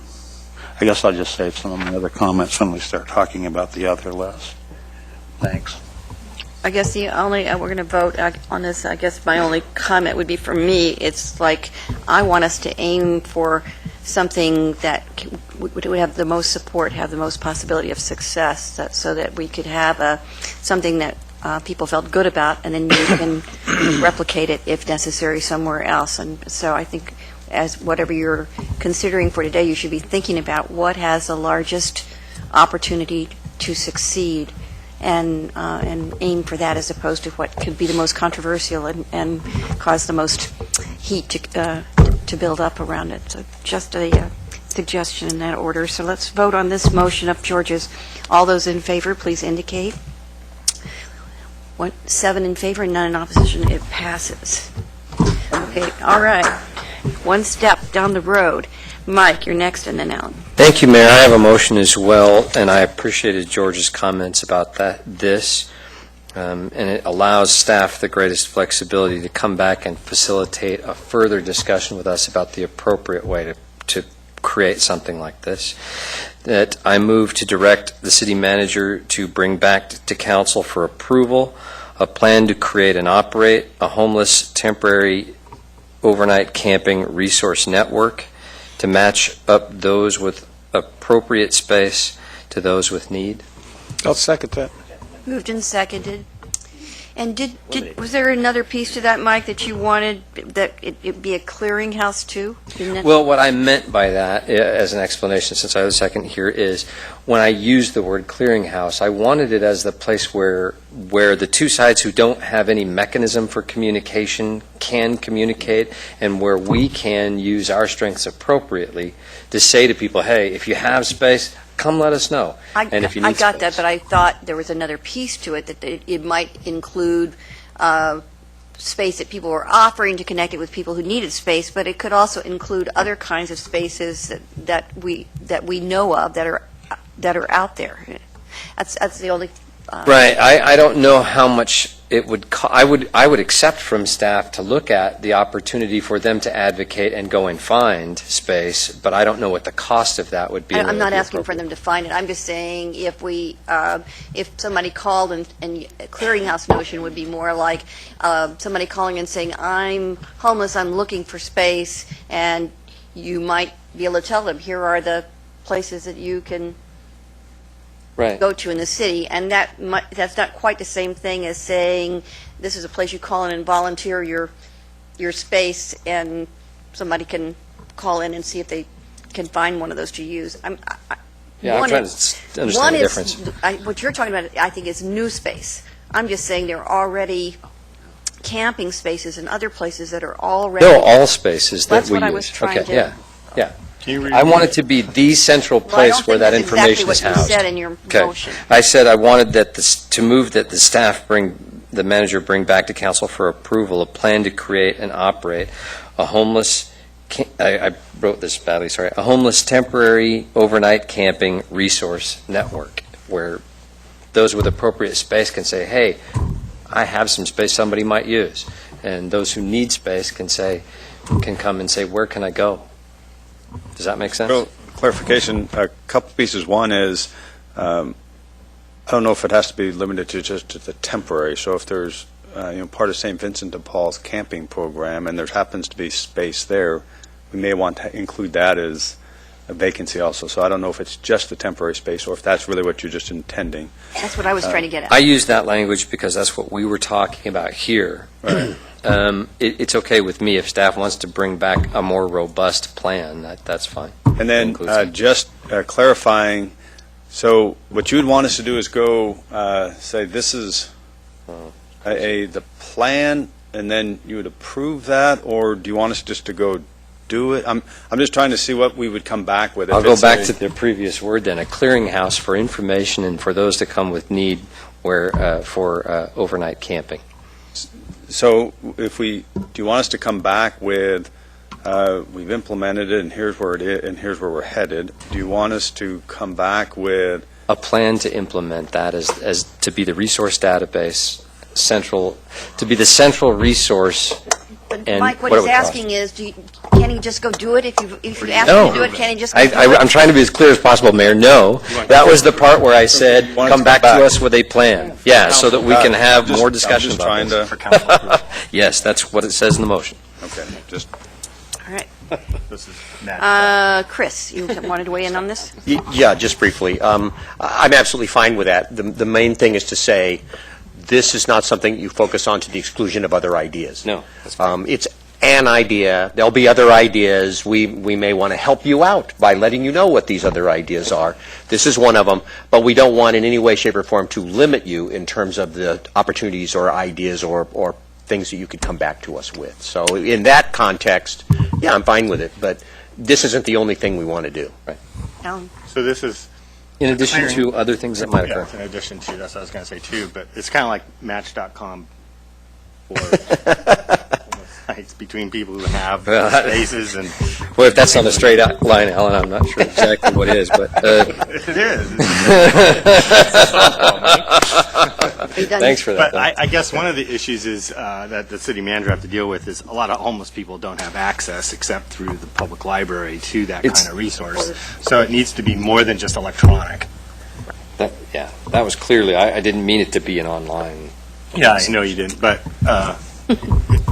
guess I'll just save some of my other comments when we start talking about the other list. Thanks. I guess we're going to vote on this. I guess my only comment would be, for me, it's like I want us to aim for something that would have the most support, have the most possibility of success, so that we could have something that people felt good about, and then you can replicate it if necessary somewhere else. And so I think, as whatever you're considering for today, you should be thinking about what has the largest opportunity to succeed, and aim for that, as opposed to what could be the most controversial and cause the most heat to build up around it. So just a suggestion in that order. So let's vote on this motion of George's. All those in favor, please indicate. 7 in favor, none in opposition. It passes. Okay, all right. One step down the road. Mike, you're next, and then Alan. Thank you, Mayor. I have a motion as well, and I appreciated George's comments about this. And it allows staff the greatest flexibility to come back and facilitate a further discussion with us about the appropriate way to create something like this. That I move to direct the city manager to bring back to council for approval a plan to create and operate a homeless temporary overnight camping resource network to match up those with appropriate space to those with need. I'll second that. Moved and seconded. And was there another piece to that, Mike, that you wanted, that it be a clearinghouse too? Didn't it? Well, what I meant by that, as an explanation, since I was second here, is when I used the word clearinghouse, I wanted it as the place where the two sides who don't have any mechanism for communication can communicate, and where we can use our strengths appropriately to say to people, hey, if you have space, come let us know. And if you need I got space. that, but I thought there was another piece to it, that it might include space that people were offering to connect it with people who needed space, but it could also include other kinds of spaces that we know of that are out there. That's the only. Right. I don't know how much it would I would accept from staff to look at the opportunity for them to advocate and go and find space, but I don't know what the cost of that would be. I'm not asking for them to find it. I'm just saying if somebody called and a clearinghouse notion would be more like somebody calling and saying, I'm homeless, I'm looking for space, and you might be able to tell them, here are the places that you can Right. go to in the city, and that's not quite the same thing as saying this is a place you call in and volunteer your space, and somebody can call in and see if they can find one of those to use. I'm trying to understand the difference. What you're talking about, I think, is new space. I'm just saying there are already camping spaces and other places that are already. No, all spaces that That's we what use. I was trying okay. to. Yeah. I want it to be the central place where that information is housed. I don't think that's exactly what you said in your motion. I said I wanted to move that the manager bring back to council for approval a plan to create and operate a homeless, I wrote this badly, sorry, a homeless temporary overnight camping resource network where those with appropriate space can say, hey, I have some space somebody might use. And those who need space can come and say, where can I go? Does that make sense? So, clarification, a couple pieces. One is, I don't know if it has to be limited to just to the temporary. So if there's, part of St. Vincent de Paul's camping program, and there happens to be space there, we may want to include that as a vacancy also. So I don't know if it's just the temporary space or if that's really what you're just intending. That's what I was trying to get at. I use that language because that's what we were talking about here. Right. It's okay with me if staff wants to bring back a more robust plan. That's fine. And then just clarifying, so what you would want us to do is go say this is the plan, and then you would approve that, or do you want us just to go do it? I'm just trying to see what we would come back with. I'll go back to the previous word then, a clearinghouse for information and for those to come with need for overnight camping. So do you want us to come back with, we've implemented it and here's where it is and here's where we're headed? Do you want us to come back with a plan to implement that as to be the resource database to be the central resource? But and Mike, what it he's would cost? asking is, can he just go do it? If you ask him to do it, can he just go do it? I'm trying to be as clear as possible, Mayor. No, that was the part where I said, come back to us with a plan. Yeah, so that we can have more discussion about this. Yes, that's what it says in the motion. Okay, just. All right. Chris, you wanted to weigh in on this? Yeah, just briefly. I'm absolutely fine with that. The main thing is to say, this is not something you focus on to the exclusion of other ideas. No. It's an idea. There'll be other ideas. We may want to help you out by letting you know what these other ideas are. This is one of them, but we don't want in any way, shape, or form to limit you in terms of the opportunities or ideas or things that you could come back to us with. So in that context, yeah, I'm fine with it. But this isn't the only thing we want to do, right? Alan? So this is, In addition to other things that might yeah, occur. in addition to, that's what I was going to say too, but it's kind of like Match.com for homeless sites between people who have Well, spaces and. Well, if that's on a straight out line, Alan, I'm not sure exactly what it is, but It is. Are you done? thanks for that. But I guess one of the issues is that the city manager have to deal with is a lot of homeless people don't have access except through the public library to that It's- kind of resource. So it needs to be more than just electronic. Yeah, that was clearly, I didn't mean it to be an online. Yeah, I know you didn't, but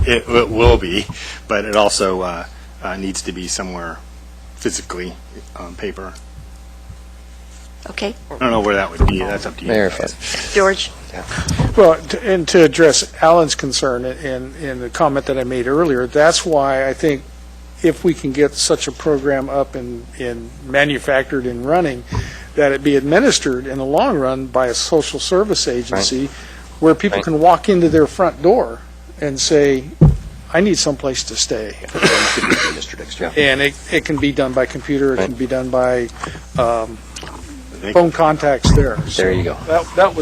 it will be. But it also needs to be somewhere physically on paper. Okay. I don't know where that would be. That's up to you. Mayor, guys. George? Well, and to address Alan's concern in the comment that I made earlier, that's why I think if we can get such a program up and manufactured and running, that it be administered in the long run by a social service agency where people Right. can walk into their front door and say, I need someplace to stay. And it can be done by computer, it can be done by phone contacts there. There you go. That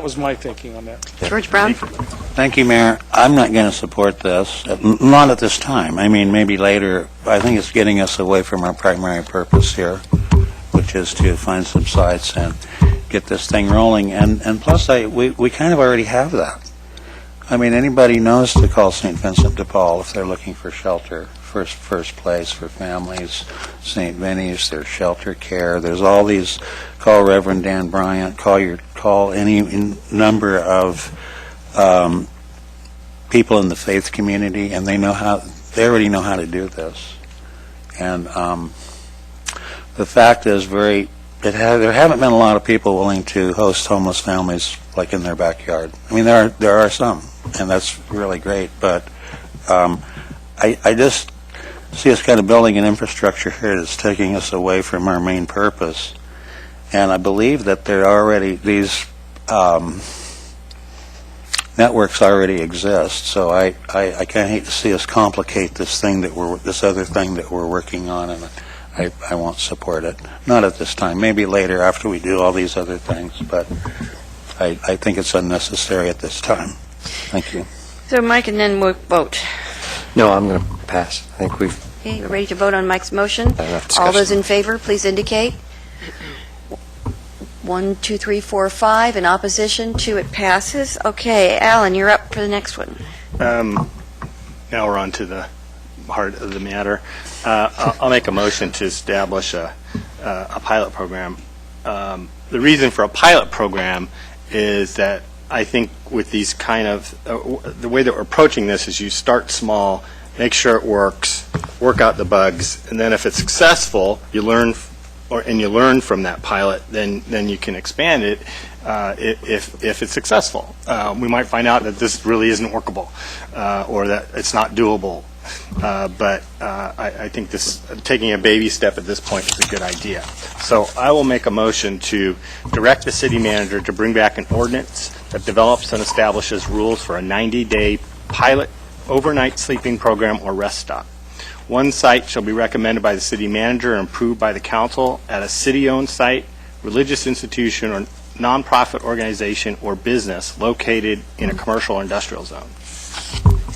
was my thinking on that. George Brown? Thank you, Mayor. I'm not going to support this, not at this time. I mean, maybe later. I think it's getting us away from our primary purpose here, which is to find some sites and get this thing rolling. And plus, we kind of already have that. I mean, anybody knows to call St. Vincent de Paul if they're looking for shelter, first place for families. St. Vinny's, there's shelter care. There's all these. Call Reverend Dan Bryant. Call any number of people in the faith community, and they already know how to do this. And the fact is, there haven't been a lot of people willing to host homeless families like in their backyard. I mean, there are some, and that's really great. But I just see us kind of building an infrastructure here that's taking us away from our main purpose. And I believe that these networks already exist. So I kind of hate to see us complicate this other thing that we're working on, and I won't support it. Not at this time. Maybe later after we do all these other things, but I think it's unnecessary at this time. Thank you. So Mike, and then we'll vote. No, I'm going to pass. I think we've Okay, we're ready to vote on Mike's motion. had enough discussion. All those in favor, please indicate. 1, 2, 3, 4, 5. In opposition, 2, it passes. Okay, Alan, you're up for the next one. Now we're on to the heart of the matter. I'll make a motion to establish a pilot program. The reason for a pilot program is that I think with these kind of, the way that we're approaching this is you start small, make sure it works, work out the bugs, and then if it's successful, you learn from that pilot, then you can expand it if it's successful. We might find out that this really isn't workable or that it's not doable. But I think taking a baby step at this point is a good idea. So I will make a motion to direct the city manager to bring back an ordinance that develops and establishes rules for a 90-day pilot overnight sleeping program or rest stop. One site shall be recommended by the city manager and approved by the council at a city-owned site, religious institution, or nonprofit organization or business located in a commercial or industrial zone.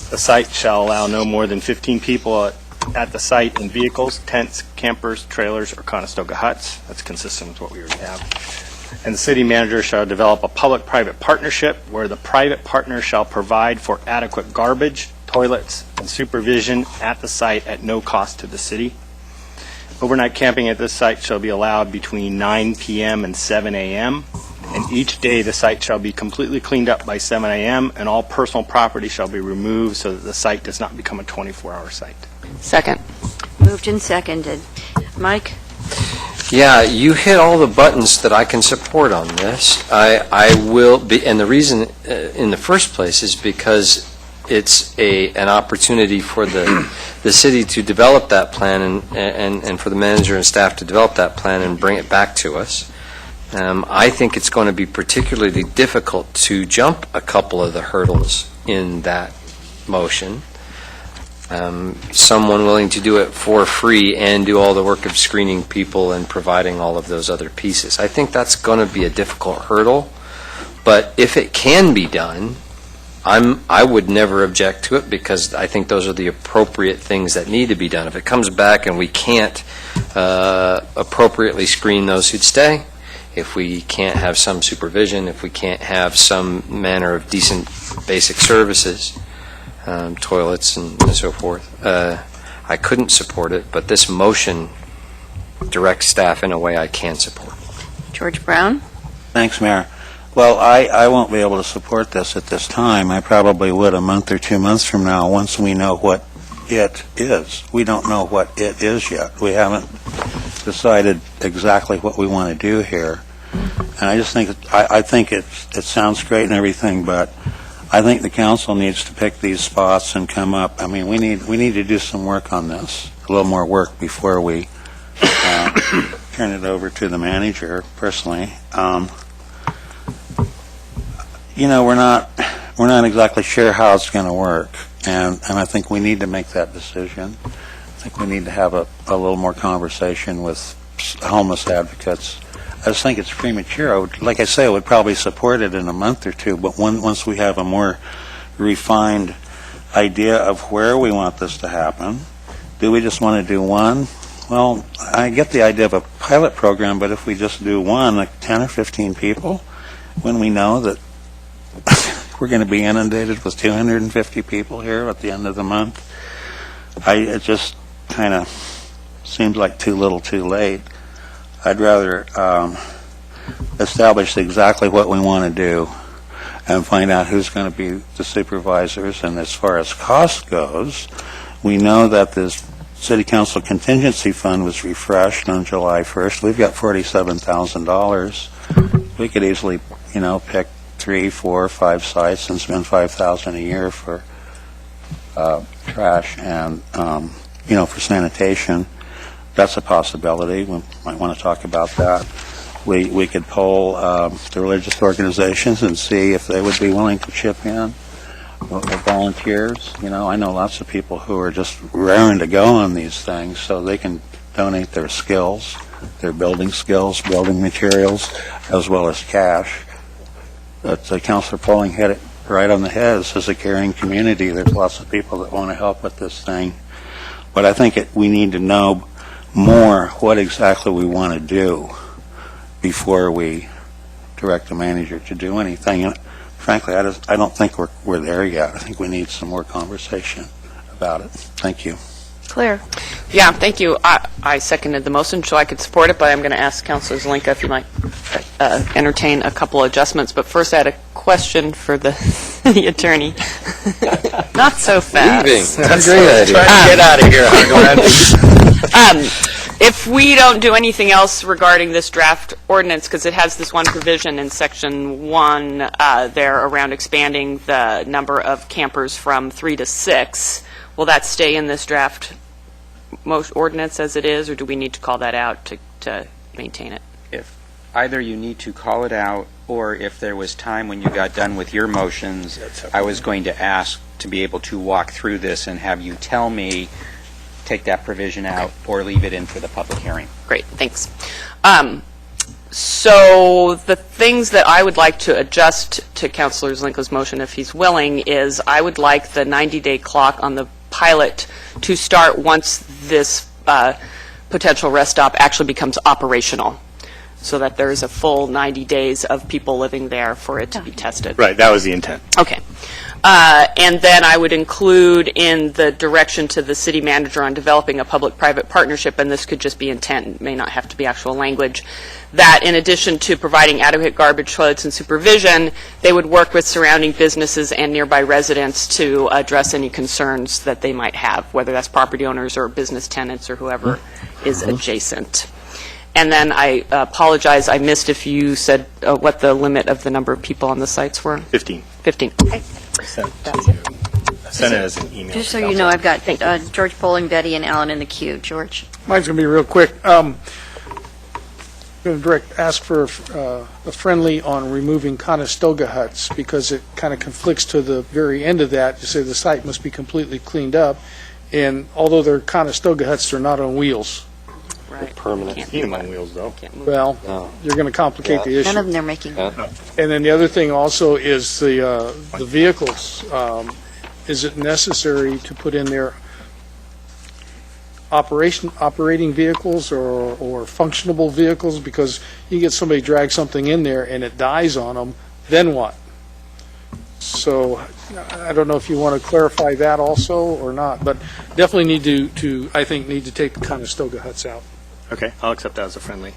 The site shall allow no more than 15 people at the site in vehicles, tents, campers, trailers, or Conestoga huts. That's consistent with what we already have. And the city manager shall develop a public-private partnership where the private partner shall provide for adequate garbage, toilets, and supervision at the site at no cost to the city. Overnight camping at this site shall be allowed between 9 p.m. and 7 a.m., and each day the site shall be completely cleaned up by 7 a.m., and all personal property shall be removed so that the site does not become a 24-hour site. Second. Moved and seconded. Mike? Yeah, you hit all the buttons that I can support on this. I will be, and the reason in the first place is because it's an opportunity for the city to develop that plan and for the manager and staff to develop that plan and bring it back to us. I think it's going to be particularly difficult to jump a couple of the hurdles in that motion. someone willing to do it for free and do all the work of screening people and providing all of those other pieces. I think that's going to be a difficult hurdle, but if it can be done, I would never object to it, because I think those are the appropriate things that need to be done. If it comes back and we can't appropriately screen those who'd stay, if we can't have some supervision, if we can't have some manner of decent basic services, toilets and so forth, I couldn't support it, but this motion directs staff in a way I can support. George Brown? Thanks, Mayor. Well, I won't be able to support this at this time. I probably would a month or 2 months from now, once we know what it is. We don't know what it is yet. We haven't decided exactly what we want to do here. And I just think, I think it sounds great and everything, but I think the council needs to pick these spots and come up. I mean, we need to do some work on this, a little more work before we turn it over to the manager, personally. You know, we're not exactly sure how it's going to work, and I think we need to make that decision. I think we need to have a little more conversation with homeless advocates. I just think it's premature. Like I say, I would probably support it in a month or two, but once we have a more refined idea of where we want this to happen, do we just want to do one? Well, I get the idea of a pilot program, but if we just do one, like 10 or 15 people, when we know that we're going to be inundated with 250 people here at the end of the month, it just kind of seems like too little too late. I'd rather establish exactly what we want to do and find out who's going to be the supervisors. And as far as cost goes, we know that this City Council contingency fund was refreshed on July 1st. We've got $47,000. We could easily, pick 3, 4, 5 sites and spend $5,000 a year for trash and, for sanitation. That's a possibility. We might want to talk about that. We could poll the religious organizations and see if they would be willing to chip in, or volunteers. I know lots of people who are just raring to go on these things, so they can donate their skills, their building skills, building materials, as well as cash. But Councilor Poling hit it right on the head. This is a caring community. There's lots of people that want to help with this thing. But I think we need to know more what exactly we want to do before we direct the manager to do anything. And frankly, I don't think we're there yet. I think we need some more conversation about it. Thank you. Claire? Yeah, thank you. I seconded the motion, so I could support it, but I'm going to ask Councilor Zelinka if you might entertain a couple adjustments. But first, I had a question for the attorney. Not so fast. Leaving. That's a great idea. Trying to get out of here, If we don't do anything else regarding this draft ordinance, because it has this one provision in Section 1 there around expanding the number of campers from 3 to 6, will that stay in this draft ordinance as it is, or do we need to call that out to maintain it? If either you need to call it out, or if there was time when you got done with your motions, I was going to ask to be able to walk through this and have you tell me, take that provision out or leave it in for the public hearing. Great, thanks. So the things that I would like to adjust to Councilor Zelinka's motion, if he's willing, is I would like the 90-day clock on the pilot to start once this potential rest stop actually becomes operational, so that there is a full 90 days of people living there for it to be tested. Right, that was the intent. Okay. And then I would include in the direction to the city manager on developing a public-private partnership, and this could just be intent, it may not have to be actual language, that in addition to providing adequate garbage, toilets, and supervision, they would work with surrounding businesses and nearby residents to address any concerns that they might have, whether that's property owners or business tenants or whoever is adjacent. And then I apologize, I missed if you said what the limit of the number of people on the sites were? 15. 15. Okay. I sent it as an email. Just so you know, I've got George Poling, Betty, and Alan in the queue. George? Mine's going to be real quick. I'm going to ask for a friendly on removing Conestoga huts, because it kind of conflicts to the very end of that. You say the site must be completely cleaned up, And although they're Conestoga huts, they're not on wheels. Right. Permanent. Can't Seen do them on that. wheels, though. Can't move. Well, No. you're going to complicate the None issue. of them they're making. And then the other thing also is the vehicles. Is it necessary to put in there operating vehicles or functionable vehicles? Because you get somebody drag something in there and it dies on them, then what? So I don't know if you want to clarify that also or not, but definitely need I think, need to take the Conestoga huts out. Okay, I'll accept that as a friendly.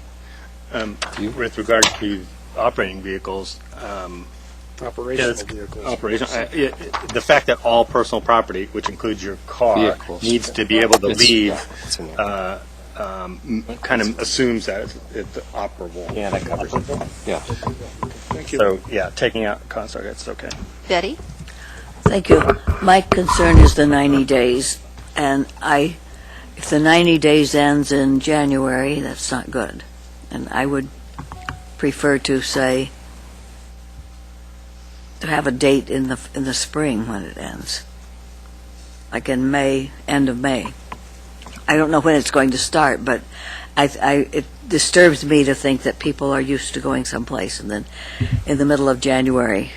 With regard to operating vehicles, Operational Yes, vehicles. the fact that all personal property, which includes your car, Vehicles. needs to be able to It's- leave, yeah, it's in there. kind of assumes that it's operable. Yeah, that covers it. Yeah. Thank you. So, yeah, taking out Conestoga, it's okay. Betty? Thank you. My concern is the 90 days, and if the 90 days ends in January, that's not good. And I would prefer to say, to have a date in the spring when it ends, like in May, end of May. I don't know when it's going to start, but it disturbs me to think that people are used to going someplace and then in the middle of January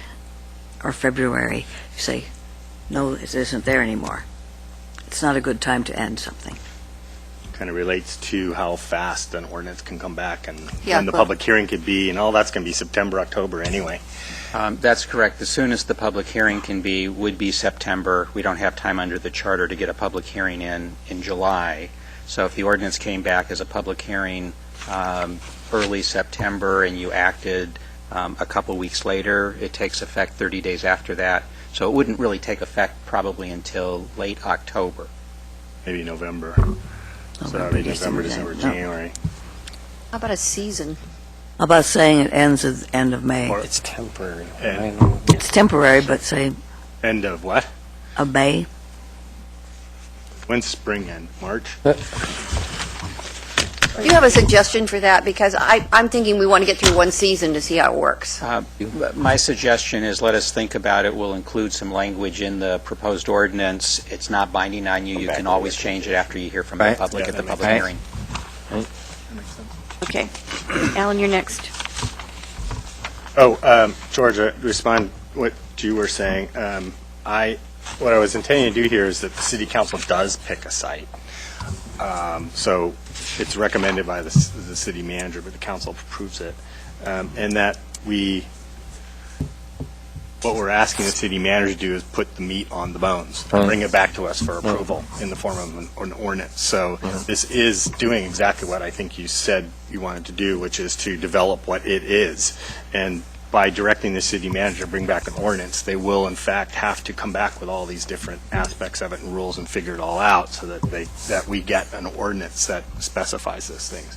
or February, you say, no, it isn't there anymore. It's not a good time to end something. Kind of relates to how fast an ordinance can come back and Yeah, when the well- public hearing could be, and all that's going to be September, October anyway. That's correct. The soonest the public hearing would be September. We don't have time under the charter to get a public hearing in July. So if the ordinance came back as a public hearing early September and you acted a couple weeks later, it takes effect 30 days after that. So it wouldn't really take effect probably until late October. Maybe November. So November, maybe November, December, December, no. January. How about a season? How about saying it ends at the end of May? Or- It's temporary. And- I know. It's temporary, but say End of what? a May. When's spring end? March? Do you have a suggestion for that? Because I'm thinking we want to get through one season to see how it works. My suggestion is let us think about it. We'll include some language in the proposed ordinance. It's not binding on you. You can always change it after you hear from the Right. public Yeah, at the that public makes hearing. Okay. Alan, you're next. George, respond what you were saying. What I was intending to do here is that the city council does pick a site. So it's recommended by the city manager, but the council approves it. And that what we're asking the city manager to do is put the meat on the bones, and bring it back to us for approval in the form of an ordinance. So this is doing exactly what I think you said you wanted to do, which is to develop what it is. And by directing the city manager to bring back an ordinance, they will in fact have to come back with all these different aspects of it and rules and figure it all out so that we get an ordinance that specifies those things.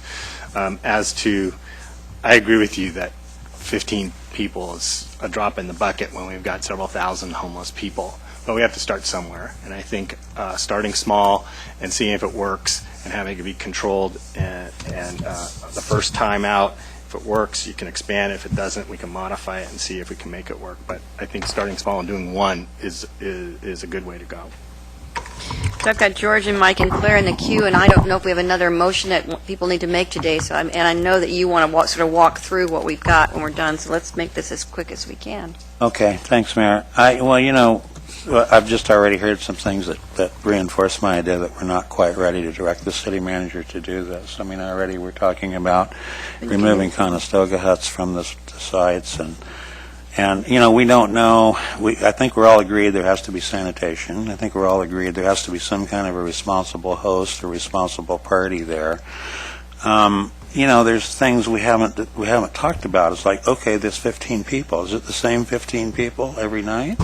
I agree with you that 15 people is a drop in the bucket when we've got several thousand homeless people. But we have to start somewhere. And I think starting small and seeing if it works and having it be controlled and the first time out, if it works, you can expand it. If it doesn't, we can modify it and see if we can make it work. But I think starting small and doing one is a good way to go. So I've got George and Mike and Claire in the queue, and I don't know if we have another motion that people need to make today. So and I know that you want to sort of walk through what we've got when we're done. So let's make this as quick as we can. Okay, thanks, Mayor. I've just already heard some things that reinforce my idea that we're not quite ready to direct the city manager to do this. I mean, already we're talking about removing Conestoga huts from the sites, and we don't know. I think we're all agreed there has to be sanitation. I think we're all agreed there has to be some kind of a responsible host or responsible party there. There's things we haven't talked about. It's like, okay, there's 15 people. Is it the same 15 people every night?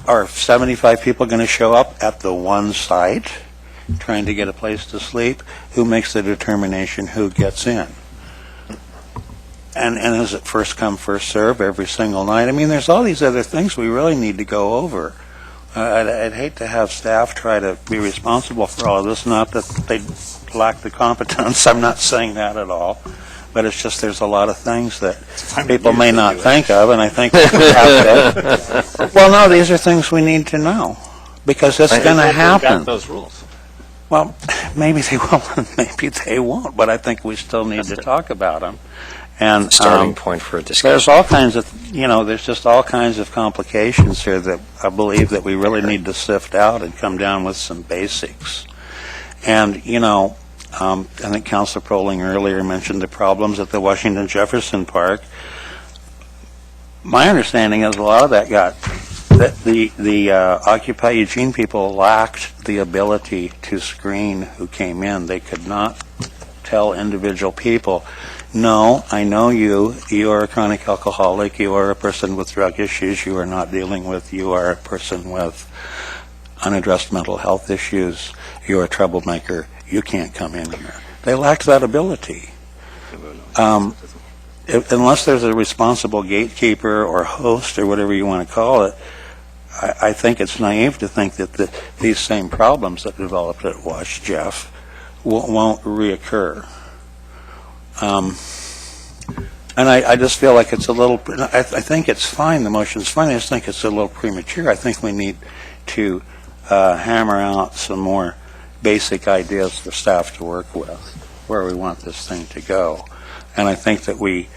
Are 75 people going to show up at the one site trying to get a place to sleep? Who makes the determination who gets in? And is it first come, first serve every single night? I mean, there's all these other things we really need to go over. I'd hate to have staff try to be responsible for all of this, not that they lack the competence. I'm not saying that at all. But it's just there's a lot of things that people may not think of, and I think we have to. Well, no, these are things we need to know. because it's going to happen. Those rules. Well, maybe they will, and maybe they won't, but I think we still need to talk about them. And Starting point for a discussion. there's all kinds of, there's just all kinds of complications here that I believe that we really need to sift out and come down with some basics. And, I think Councilor Proling earlier mentioned the problems at the Washington Jefferson Park. My understanding is a lot of that that the Occupy Eugene people lacked the ability to screen who came in. They could not tell individual people, no, I know you are a chronic alcoholic, you are a person with drug issues you are not dealing with, you are a person with unaddressed mental health issues, you're a troublemaker, you can't come in here. They lacked that ability. Unless there's a responsible gatekeeper or host or whatever you want to call it, I think it's naive to think that these same problems that developed at Wash Jeff won't reoccur. And I just feel like it's a little, I think it's fine, the motion's fine, I just think it's a little premature. I think we need to hammer out some more basic ideas for staff to work with, where we want this thing to go. And I think that we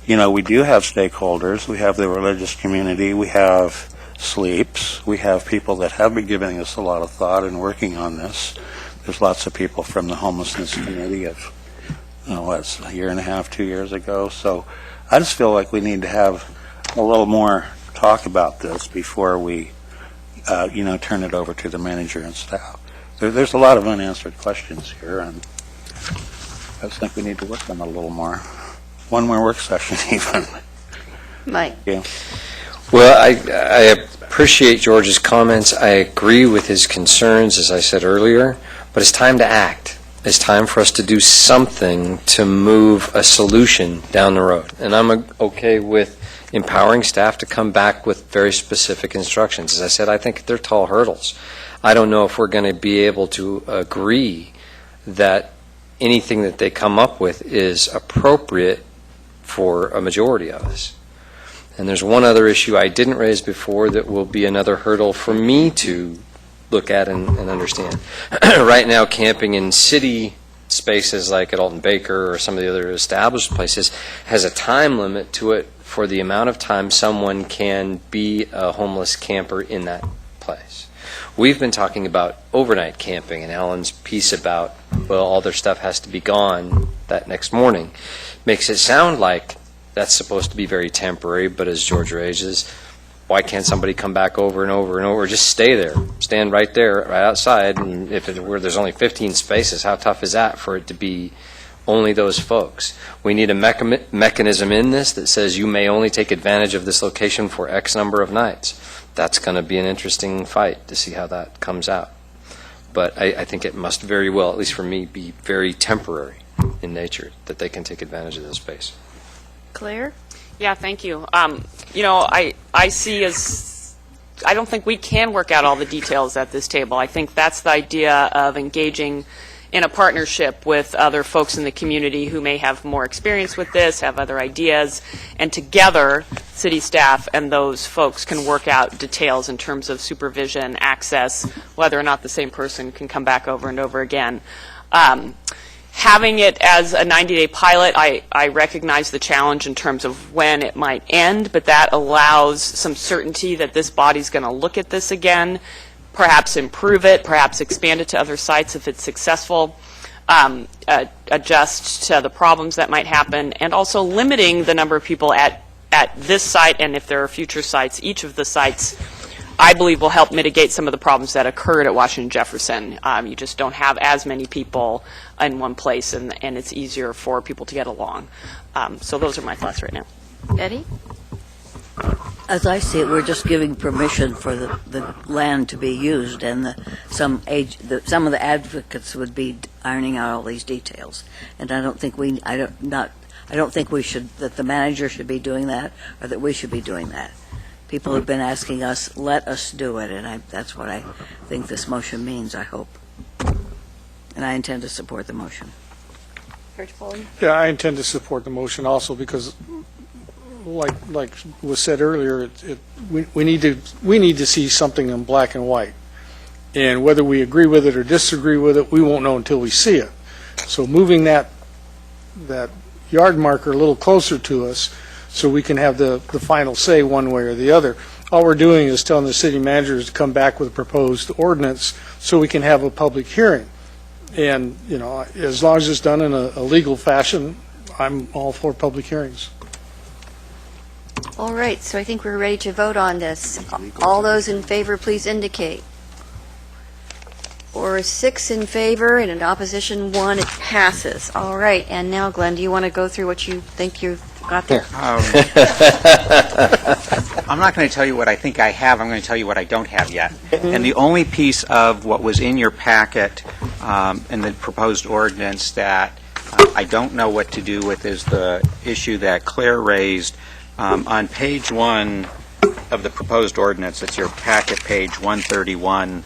do have stakeholders. We have the religious community. We have sleeps. We have people that have been giving us a lot of thought and working on this. There's lots of people from the homelessness committee of, it's a year and a half, 2 years ago. So I just feel like we need to have a little more talk about this before we, turn it over to the manager and staff. There's a lot of unanswered questions here, and I just think we need to work on it a little more. One more work session, even. Mike? Yeah. Well, I appreciate George's comments. I agree with his concerns, as I said earlier, but it's time to act. It's time for us to do something to move a solution down the road. And I'm okay with empowering staff to come back with very specific instructions. As I said, I think they're tall hurdles. I don't know if we're going to be able to agree that anything that they come up with is appropriate for a majority of us. And there's one other issue I didn't raise before that will be another hurdle for me to look at and understand. Right now, camping in city spaces like at Alton Baker or some of the other established places has a time limit to it for the amount of time someone can be a homeless camper in that place. We've been talking about overnight camping, and Alan's piece about, all their stuff has to be gone that next morning makes it sound like that's supposed to be very temporary, but as George raises, why can't somebody come back over and over and over, just stay there, stand right there, right outside, and if it were there's only 15 spaces, how tough is that for it to be only those folks? We need a mechanism in this that says you may only take advantage of this location for X number of nights. That's going to be an interesting fight to see how that comes out. But I think it must very well, at least for me, be very temporary in nature, that they can take advantage of this space. Claire? Yeah, thank you. I see I don't think we can work out all the details at this table. I think that's the idea of engaging in a partnership with other folks in the community who may have more experience with this, have other ideas, and together, city staff and those folks can work out details in terms of supervision, access, whether or not the same person can come back over and over again. Having it as a 90-day pilot, I recognize the challenge in terms of when it might end, but that allows some certainty that this body's going to look at this again, perhaps improve it, perhaps expand it to other sites if it's successful, adjust to the problems that might happen, and also limiting the number of people at this site, and if there are future sites, each of the sites, I believe will help mitigate some of the problems that occurred at Washington Jefferson. You just don't have as many people in one place, and it's easier for people to get along. So those are my thoughts right now. Eddie? As I see it, we're just giving permission for the land to be used, and some of the advocates would be ironing out all these details. And I don't think that the manager should be doing that, or that we should be doing that. People have been asking us, let us do it, and that's what I think this motion means, I hope. And I intend to support the motion. Yeah, I intend to support the motion also because, like was said earlier, we need to see something in black and white. And whether we agree with it or disagree with it, we won't know until we see it. So moving that yard marker a little closer to us so we can have the final say one way or the other. All we're doing is telling the city managers to come back with a proposed ordinance so we can have a public hearing. And, you know, as long as it's done in a legal fashion, I'm all for public hearings. All right, so I think we're ready to vote on this. All those in favor, please indicate. 6 in favor, and in opposition, 1, it passes. All right, and now, Glenn, do you want to go through what you think you've got there? I'm not going to tell you what I think I have. I'm going to tell you what I don't have yet. And the only piece of what was in your packet in the proposed ordinance that I don't know what to do with is the issue that Claire raised. On page 1 of the proposed ordinance, it's your packet, page 131,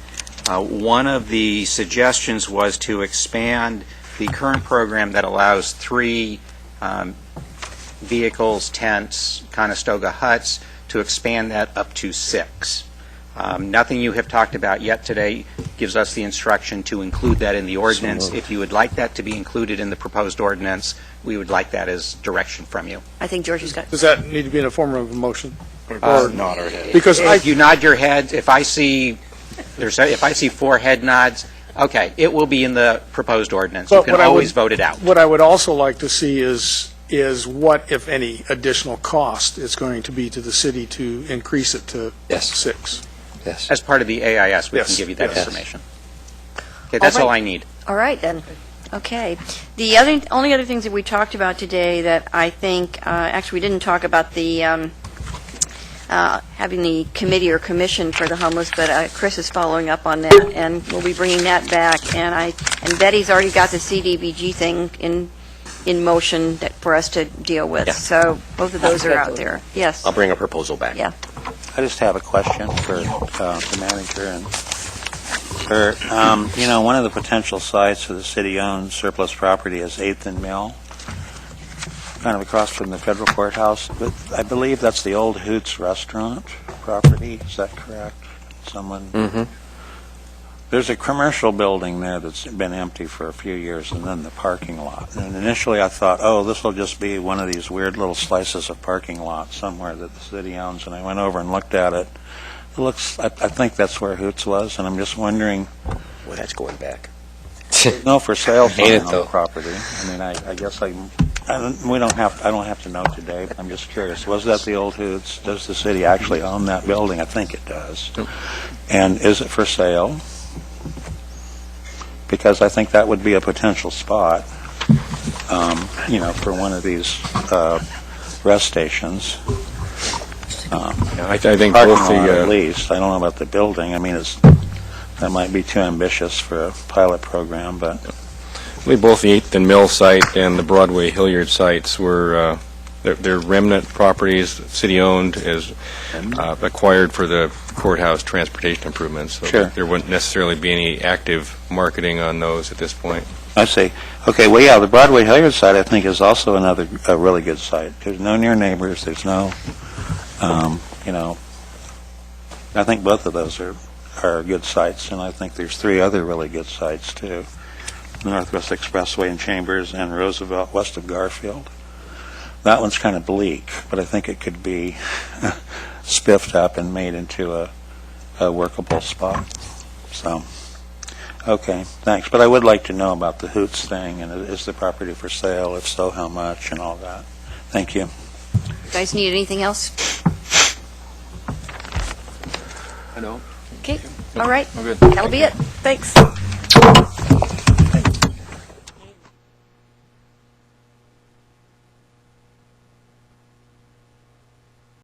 one of the suggestions was to expand the current program that allows 3 vehicles, tents, Conestoga huts, to expand that up to 6. Nothing you have talked about yet today gives us the instruction to include that in the ordinance. If you would like that to be included in the proposed ordinance, we would like that as direction from you. I think George has got... Does that need to be in a form of a motion? Nod our head. Because If you nod your head, if I see 4 head nods, okay, it will be in the proposed ordinance. You But can what I would- always vote it out. What I would also like to see is what, if any, additional cost it's going to be to the city to increase it to Yes. 6. Yes. As part of the AIS, we can Yes, give you that yes. information. Okay, that's All right. all I need. All right, then. Okay. The only other things that we talked about today that I think, actually, we didn't talk about the, having the committee or commission for the homeless, but Chris is following up on that, and we'll be bringing that back. And Betty's already got the CDBG thing in motion for us to deal with. Yeah. So both of those are out there. Yes. I'll bring a proposal back. Yeah. I just have a question for the manager and her. You know, one of the potential sites for the city-owned surplus property is 8th and Mill, kind of across from the federal courthouse. But I believe that's the old Hoots restaurant property. Is that correct? Someone? There's a commercial building there that's been empty for a few years, and then the parking lot. And initially I thought, oh, this will just be one of these weird little slices of parking lot somewhere that the city owns. And I went over and looked at it. It looks, I think that's where Hoots was, and I'm just wondering, Well, that's going back. no for sale Ain't sign it, on the though? property. I mean, I guess I don't have to know today, but I'm just curious. Was that the old Hoots? Does the city actually own that building? I think it does. And is it for sale? Because I think that would be a potential spot, you know, for one of these rest stations. I think Parking both lot at the, least. I don't know about the building. I mean, that might be too ambitious for a pilot program, but I believe both the 8th and Mill site and the Broadway Hilliard sites were, they're remnant properties, city-owned, as acquired for the courthouse transportation improvements. So Sure. there wouldn't necessarily be any active marketing on those at this point. I see. Okay, well, yeah, the Broadway Hilliard site, I think, is also a really good site. There's no near neighbors, there's no, you know, I think both of those are good sites, and I think there's 3 other really good sites, too. Northwest Expressway in Chambers and Roosevelt, west of Garfield. That one's kind of bleak, but I think it could be spiffed up and made into a workable spot. So, okay, thanks. But I would like to know about the Hoots thing, and is the property for sale? If so, how much, and all that. Thank you. You guys need anything else? I know. Okay. All right. I'm good. That'll be it. Thanks.